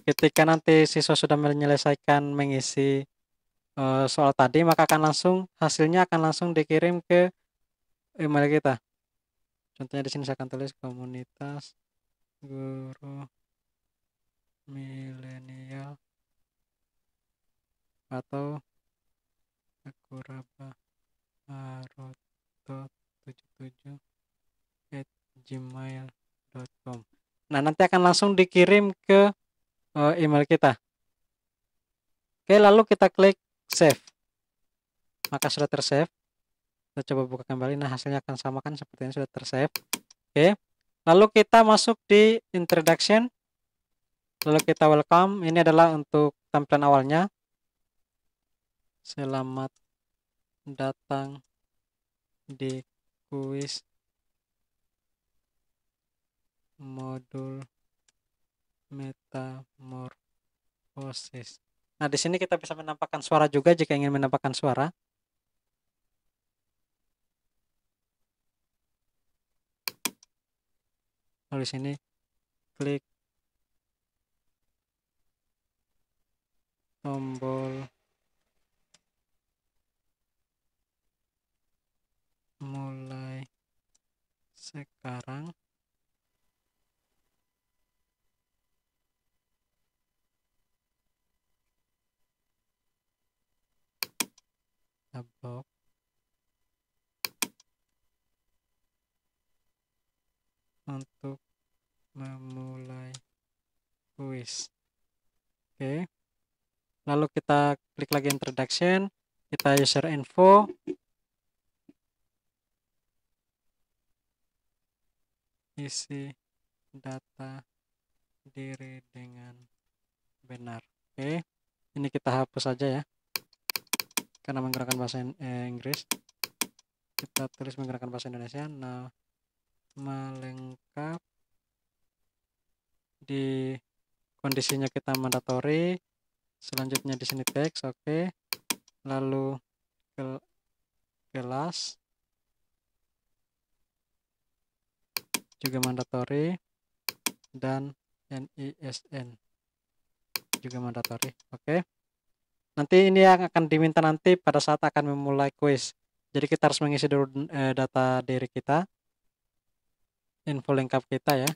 Speaker 1: ketika nanti siswa sudah menyelesaikan mengisi soal tadi, maka hasilnya akan langsung dikirim ke email kita. Contohnya di sini saya akan tulis komunitas guru milenial atau akuraba haroto77@gmail.com. Nah, nanti akan langsung dikirim ke email kita. Oke, lalu kita klik save. Maka sudah tersave. Kita coba buka kembali. Nah, hasilnya akan sama kan, sepertinya sudah tersave. Oke. Lalu kita masuk di introduction. Lalu kita welcome. Ini adalah untuk tampilan awalnya. Selamat datang di kuis modul metamorfosis. Nah, di sini kita bisa menampakkan suara juga jika ingin menampakkan suara. Lalu di sini klik tombol mulai sekarang. Tabok. Untuk memulai kuis. Oke. Lalu kita klik lagi introduction, kita user info. Isi data diri dengan benar. Oke. Ini kita hapus saja ya, karena menggunakan bahasa Inggris. Kita tulis menggunakan bahasa Indonesia. Nama lengkap. Di kondisinya kita mandatory. Selanjutnya di sini teks, oke. Lalu kelas juga mandatory, dan NISN juga mandatory. Oke. Nanti ini yang akan diminta nanti pada saat akan memulai kuis. Jadi kita harus mengisi dulu data diri kita, info lengkap kita ya.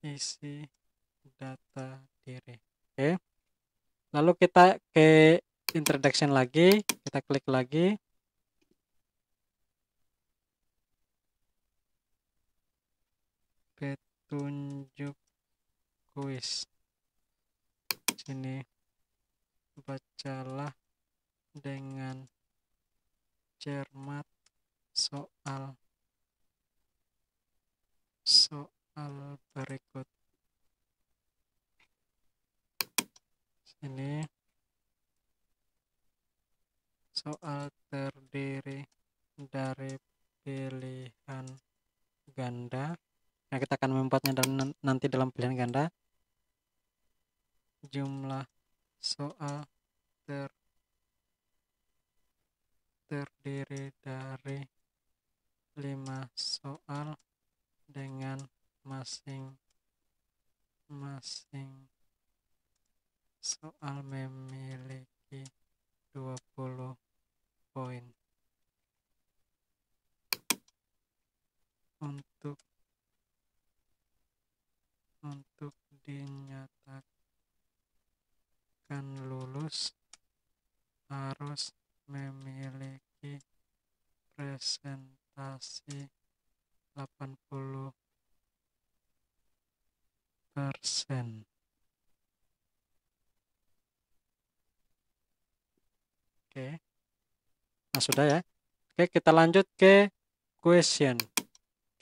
Speaker 1: Isi data diri. Oke. Lalu kita ke introduction lagi, kita klik lagi. Petunjuk kuis. Sini bacalah dengan cermat soal berikut. Sini soal terdiri dari pilihan ganda. Nah, kita akan membuatnya nanti dalam pilihan ganda. Jumlah soal terdiri dari 5 soal dengan masing-masing soal memiliki 20 poin. Untuk dinyatakan lulus harus memiliki presentasi 80%. Oke. Nah, sudah ya. Oke, kita lanjut ke question,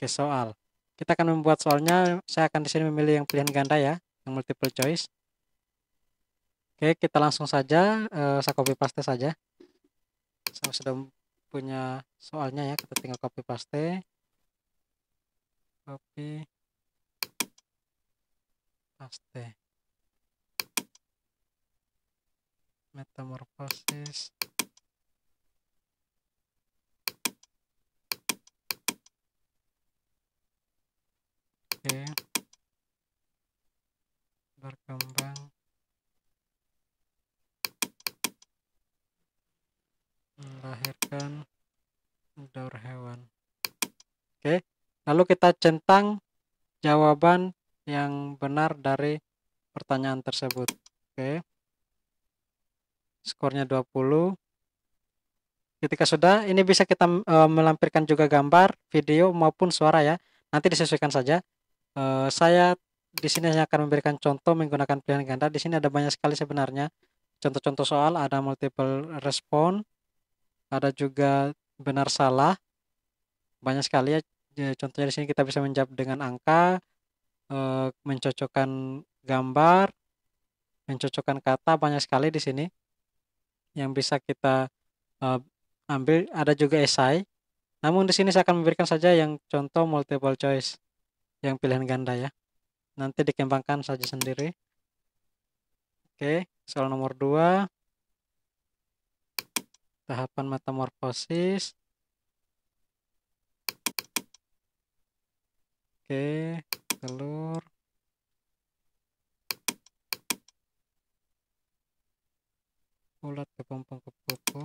Speaker 1: ke soal. Kita akan membuat soalnya. Saya akan di sini memilih yang pilihan ganda ya, yang multiple choice. Oke, kita langsung saja, saya copy paste saja. Saya sudah punya soalnya ya, kita tinggal copy paste. Copy paste. Metamorfosis. Oke. Berkembang melahirkan daur hewan. Oke, lalu kita centang jawaban yang benar dari pertanyaan tersebut. Oke, skornya 20. Ketika sudah, ini bisa kita melampirkan juga gambar, video maupun suara ya. Nanti disesuaikan saja. Saya di sini hanya akan memberikan contoh menggunakan pilihan ganda. Di sini ada banyak sekali sebenarnya contoh-contoh soal, ada multiple respon, ada juga benar salah, banyak sekali ya. Contohnya di sini kita bisa menjawab dengan angka, mencocokkan gambar, mencocokkan kata, banyak sekali di sini yang bisa kita ambil. Ada juga esai. Namun di sini saya akan memberikan saja yang contoh multiple choice, yang pilihan ganda ya. Nanti dikembangkan saja sendiri. Oke, soal nomor 2. Tahapan metamorfosis. Oke, telur. Ulat kepompong ke pupu.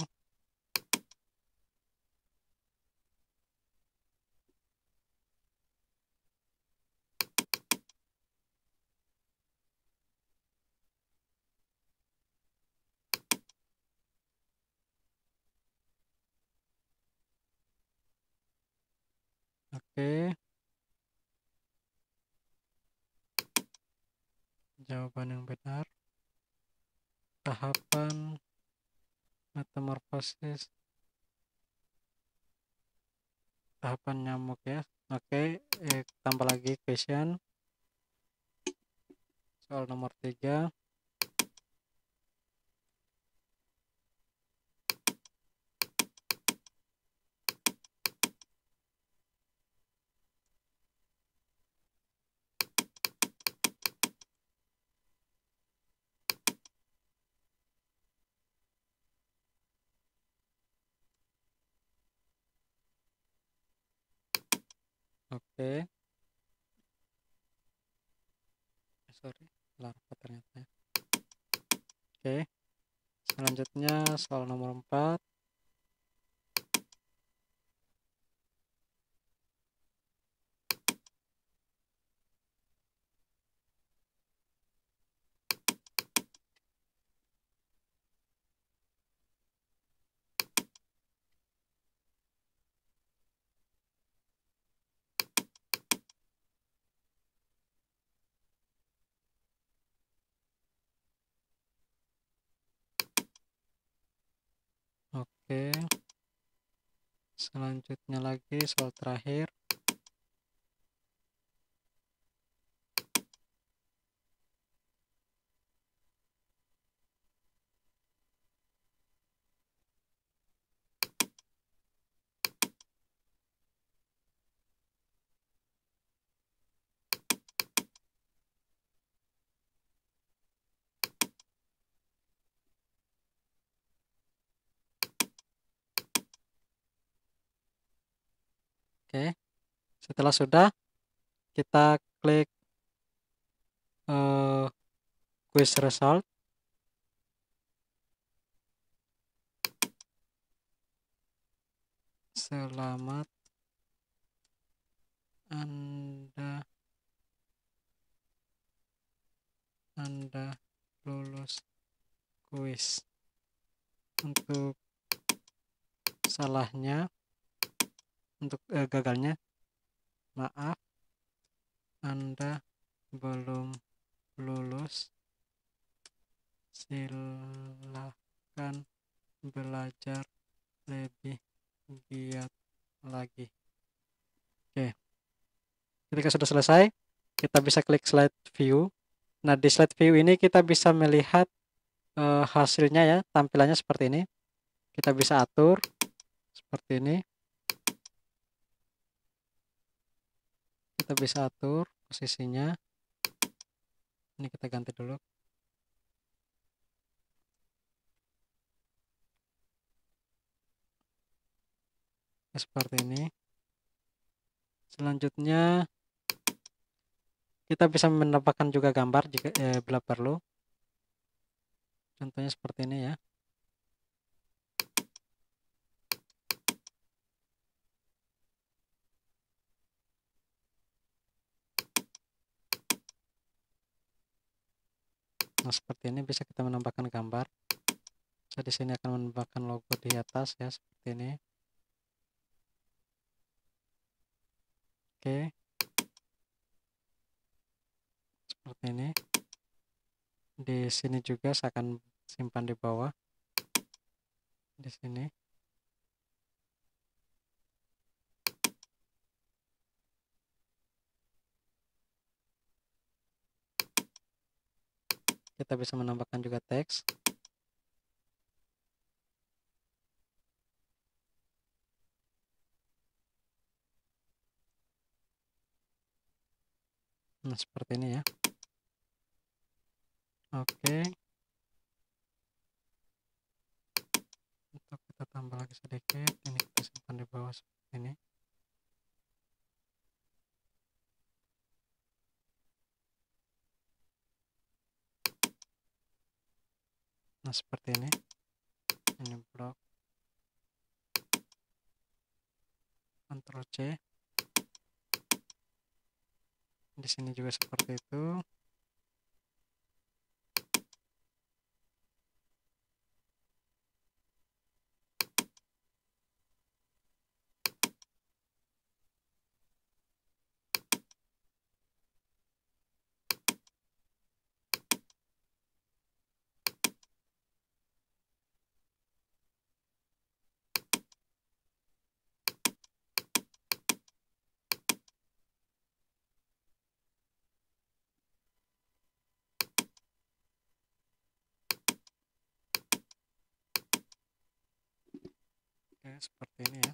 Speaker 1: Oke. Jawaban yang benar. Tahapan metamorfosis. Tahapan nyamuk ya. Oke, tambah lagi question. Soal nomor 3. Oke. Sorry, larva ternyata ya. Oke. Selanjutnya soal nomor 4. Oke, selanjutnya lagi soal terakhir. Oke, setelah sudah, kita klik quiz result. Selamat, Anda lulus kuis. Untuk salahnya, untuk gagalnya, maaf, Anda belum lulus. Silahkan belajar lebih giat lagi. Oke, ketika sudah selesai, kita bisa klik slide view. Nah, di slide view ini kita bisa melihat hasilnya ya, tampilannya seperti ini. Kita bisa atur seperti ini. Kita bisa atur posisinya. Ini kita ganti dulu. Seperti ini. Selanjutnya kita bisa menambahkan juga gambar jika bila perlu. Contohnya seperti ini ya. Nah, seperti ini bisa kita menambahkan gambar. Saya di sini akan menambahkan logo di atas ya, seperti ini. Oke. Seperti ini. Di sini juga saya akan simpan di bawah. Di sini. Kita bisa menambahkan juga teks. Nah, seperti ini ya. Oke. Untuk kita tambah lagi sedikit, ini kita simpan di bawah seperti ini. Nah, seperti ini. Ini blok. Ctrl C. Di sini juga seperti itu. Oke, seperti ini ya.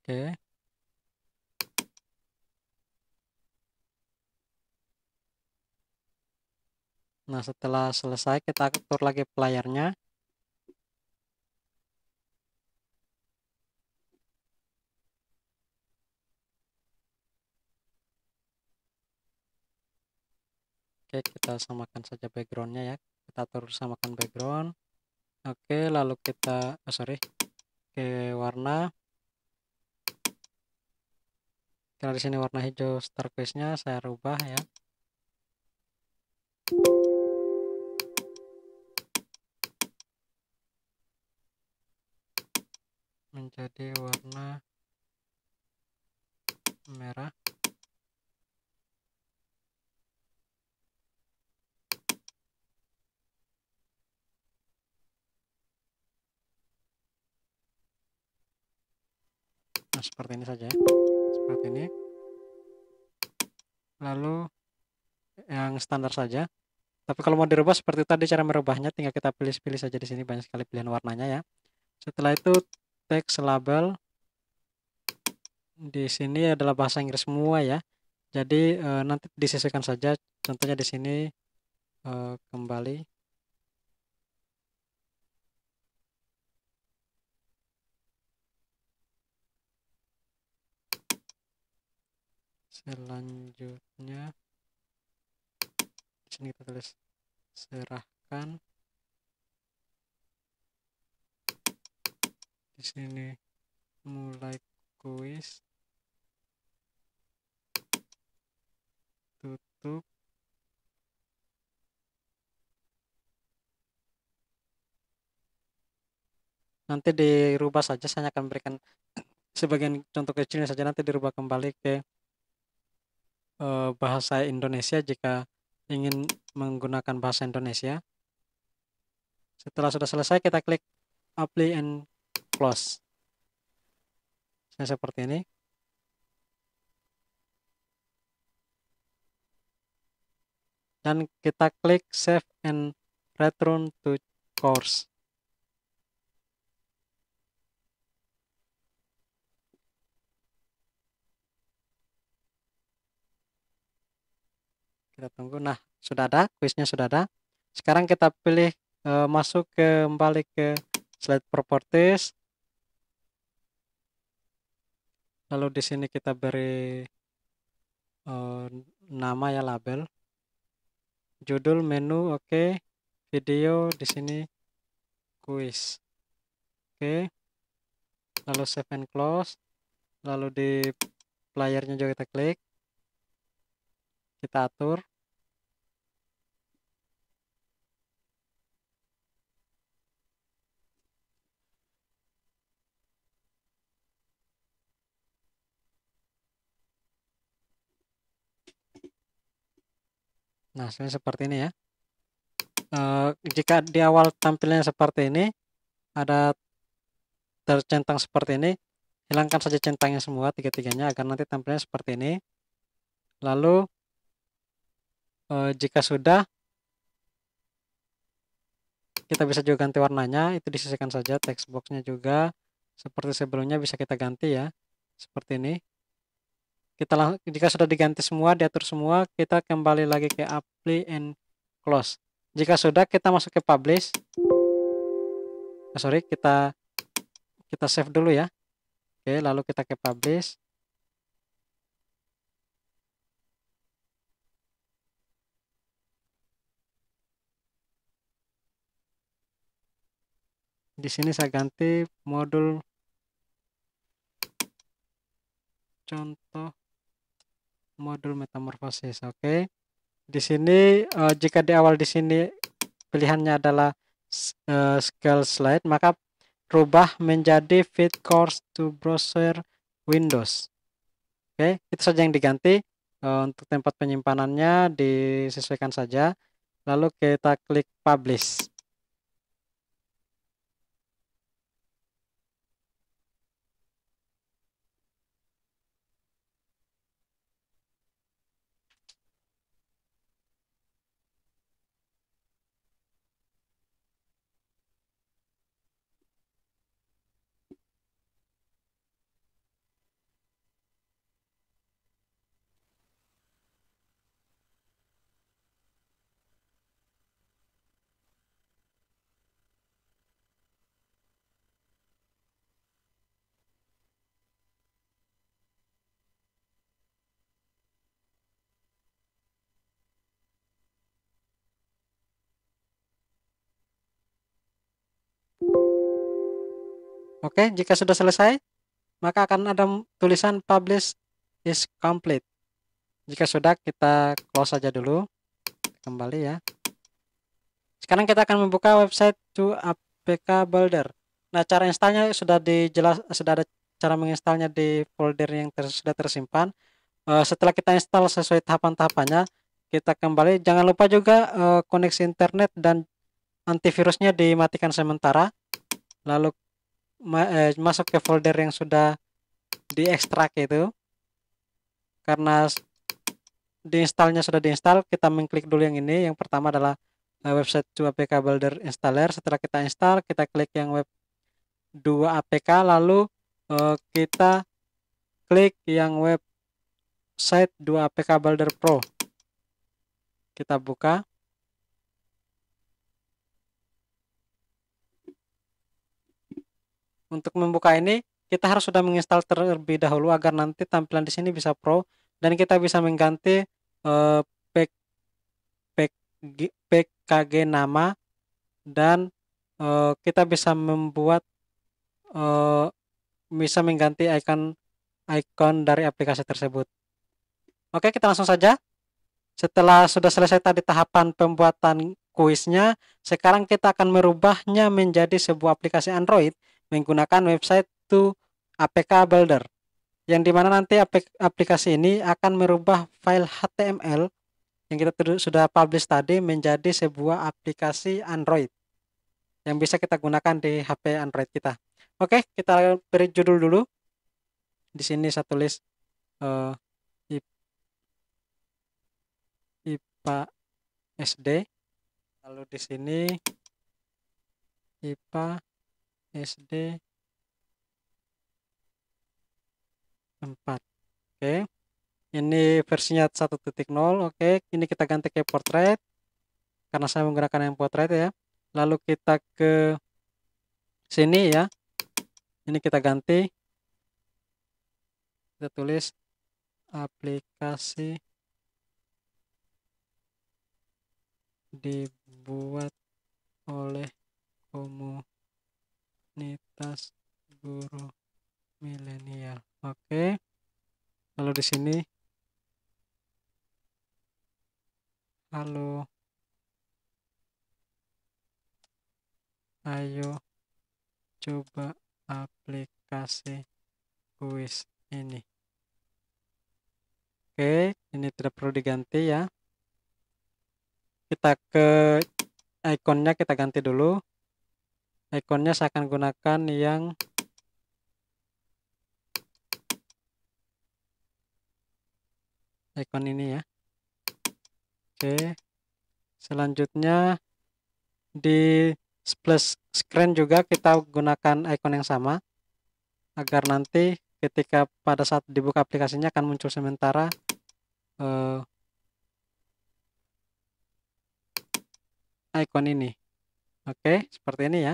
Speaker 1: Oke. Nah, setelah selesai kita atur lagi playernya. Oke, kita samakan saja backgroundnya ya. Kita atur samakan background. Oke, lalu kita ke warna. Karena di sini warna hijau turquoise-nya saya rubah ya. menjadi warna merah. Nah, seperti ini saja, seperti ini. Lalu yang standar saja. Tapi kalau mau dirubah seperti tadi cara merubahnya, tinggal kita pilih-pilih saja di sini, banyak sekali pilihan warnanya ya. Setelah itu teks label di sini adalah bahasa Inggris semua ya. Jadi nanti disesuaikan saja. Contohnya di sini kembali. Selanjutnya di sini kita tulis serahkan. Di sini mulai kuis, tutup. Nanti dirubah saja, saya akan berikan sebagian contoh kecilnya saja, nanti dirubah kembali ke bahasa Indonesia jika ingin menggunakan bahasa Indonesia. Setelah sudah selesai, kita klik apply and close. Seperti ini. Dan kita klik save and return to course. Kita tunggu. Nah, sudah ada, kuisnya sudah ada. Sekarang kita pilih masuk kembali ke slide properties. Lalu di sini kita beri nama ya, label. Judul, menu, oke. Video di sini kuis. Oke. Lalu save and close. Lalu di playernya juga kita klik. Kita atur. Nah, seperti ini ya. Jika di awal tampilnya seperti ini, ada tercentang seperti ini, hilangkan saja centangnya semua, tiga-tiganya, agar nanti tampilnya seperti ini. Lalu jika sudah, kita bisa juga ganti warnanya, itu disesuaikan saja. Text boxnya juga seperti sebelumnya bisa kita ganti ya, seperti ini. Jika sudah diganti semua, diatur semua, kita kembali lagi ke apply and close. Jika sudah, kita masuk ke publish. Kita save dulu ya. Oke, lalu kita ke publish. Di sini saya ganti modul contoh modul metamorfosis. Oke. Di sini jika di awal di sini pilihannya adalah scale slide, maka rubah menjadi fit course to browser Windows. Oke, itu saja yang diganti. Untuk tempat penyimpanannya disesuaikan saja. Lalu kita klik publish. Oke, jika sudah selesai, maka akan ada tulisan publish is complete. Jika sudah, kita close saja dulu. Kembali ya. Sekarang kita akan membuka website to APK Builder. Nah, cara installnya sudah ada cara menginstalnya di folder yang sudah tersimpan. Setelah kita install sesuai tahapan-tahapannya, kita kembali. Jangan lupa juga koneksi internet dan antivirusnya dimatikan sementara. Lalu masuk ke folder yang sudah diekstrak itu. Karena diinstalnya sudah diinstal, kita mengklik dulu yang ini. Yang pertama adalah website 2 APK Builder Installer. Setelah kita install, kita klik yang web 2 APK, lalu kita klik yang website 2 APK Builder Pro. Kita buka. Untuk membuka ini, kita harus sudah menginstal terlebih dahulu agar nanti tampilan di sini bisa pro dan kita bisa mengganti eh, PKG nama dan kita bisa membuat eh, bisa mengganti icon dari aplikasi tersebut. Oke, kita langsung saja. Setelah sudah selesai tadi tahapan pembuatan kuisnya, sekarang kita akan merubahnya menjadi sebuah aplikasi Android menggunakan website to APK Builder. Yang dimana nanti aplikasi ini akan merubah file HTML yang kita sudah publish tadi menjadi sebuah aplikasi Android yang bisa kita gunakan di HP Android kita. Oke, kita beri judul dulu. Di sini saya tulis uh, IPA SD. Lalu di sini IPA SD 4. Oke. Ini versinya 1.0. Oke, ini kita ganti ke portrait karena saya menggunakan yang portrait ya. Lalu kita ke sini ya. Ini kita ganti. Kita tulis aplikasi dibuat oleh komunitas guru milenial. Oke. Lalu di sini halo. Ayo coba aplikasi kuis ini. Oke, ini tidak perlu diganti ya. Kita ke ikonnya, kita ganti dulu. Ikonnya saya akan gunakan yang ikon ini ya. Oke. Selanjutnya di splash screen juga kita gunakan ikon yang sama agar nanti ketika pada saat dibuka aplikasinya akan muncul sementara ikon ini. Oke, seperti ini ya.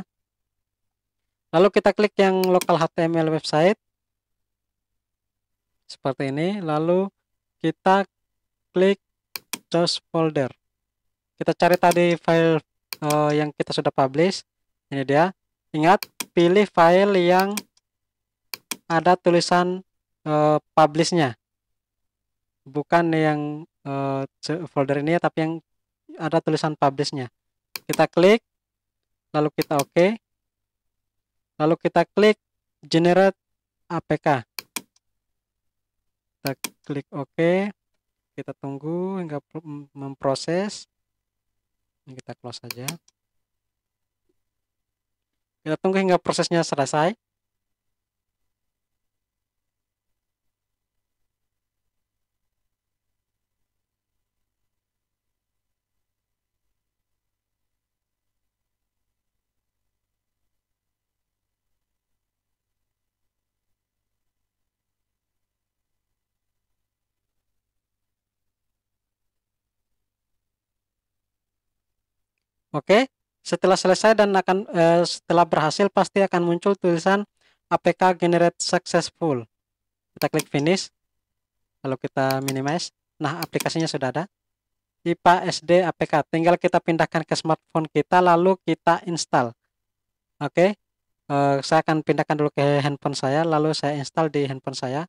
Speaker 1: Lalu kita klik yang local HTML website seperti ini, lalu kita klik choose folder. Kita cari tadi file yang kita sudah publish. Ini dia. Ingat, pilih file yang ada tulisan publish-nya. Bukan yang folder ini ya, tapi yang ada tulisan publish-nya. Kita klik, lalu kita oke. Lalu kita klik generate APK. Kita klik oke. Kita tunggu hingga memproses. Ini kita close saja. Kita tunggu hingga prosesnya selesai. Oke, setelah selesai dan setelah berhasil pasti akan muncul tulisan APK generate successful. Kita klik finish, lalu kita minimize. Nah, aplikasinya sudah ada. IPA SD APK, tinggal kita pindahkan ke smartphone kita lalu kita install. Oke, saya akan pindahkan dulu ke handphone saya, lalu saya install di handphone saya.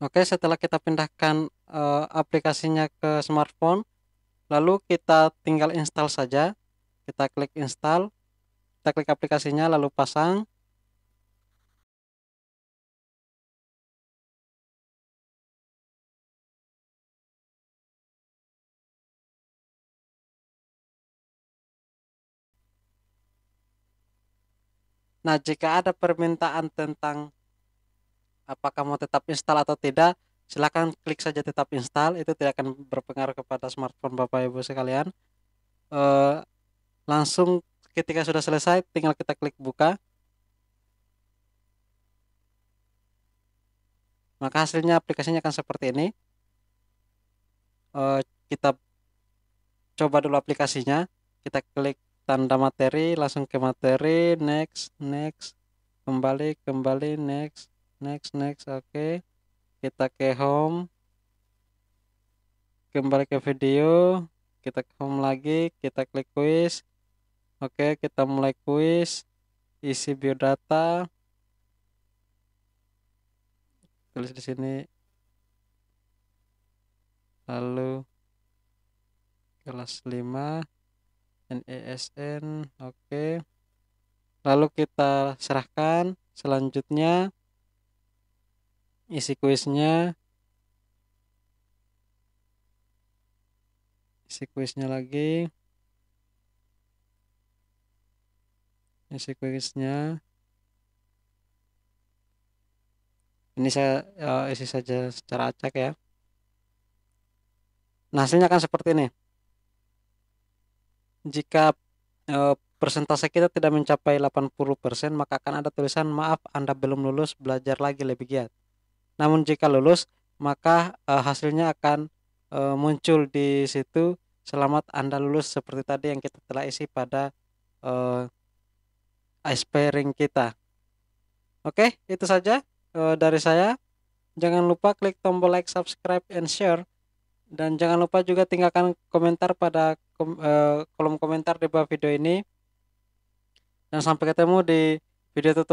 Speaker 1: Oke, setelah kita pindahkan aplikasinya ke smartphone, lalu kita tinggal install saja. Kita klik install, kita klik aplikasinya lalu pasang. Nah, jika ada permintaan tentang apakah mau tetap install atau tidak, silakan klik saja tetap install, itu tidak akan berpengaruh kepada smartphone Bapak Ibu sekalian. Langsung ketika sudah selesai tinggal kita klik buka, maka hasilnya aplikasinya akan seperti ini. Kita coba dulu aplikasinya, kita klik tanda materi, langsung ke materi, next, kembali, next, oke. Kita ke home, kembali ke video, kita ke home lagi, kita klik quiz. Oke, kita mulai quiz, isi biodata, tulis di sini, lalu kelas 5 NESN, oke. Lalu kita serahkan, selanjutnya isi kuisnya, lagi, isi kuisnya. Ini saya isi saja secara acak ya. Nah, hasilnya akan seperti ini. Jika persentase kita tidak mencapai 80%, maka akan ada tulisan maaf Anda belum lulus, belajar lagi lebih giat. Namun jika lulus, maka hasilnya akan muncul di situ, selamat Anda lulus, seperti tadi yang kita telah isi pada aspiring kita. Oke, itu saja dari saya. Jangan lupa klik tombol like, subscribe, and share. Dan jangan lupa juga tinggalkan komentar pada kolom komentar di bawah video ini. Dan sampai ketemu di video tutorial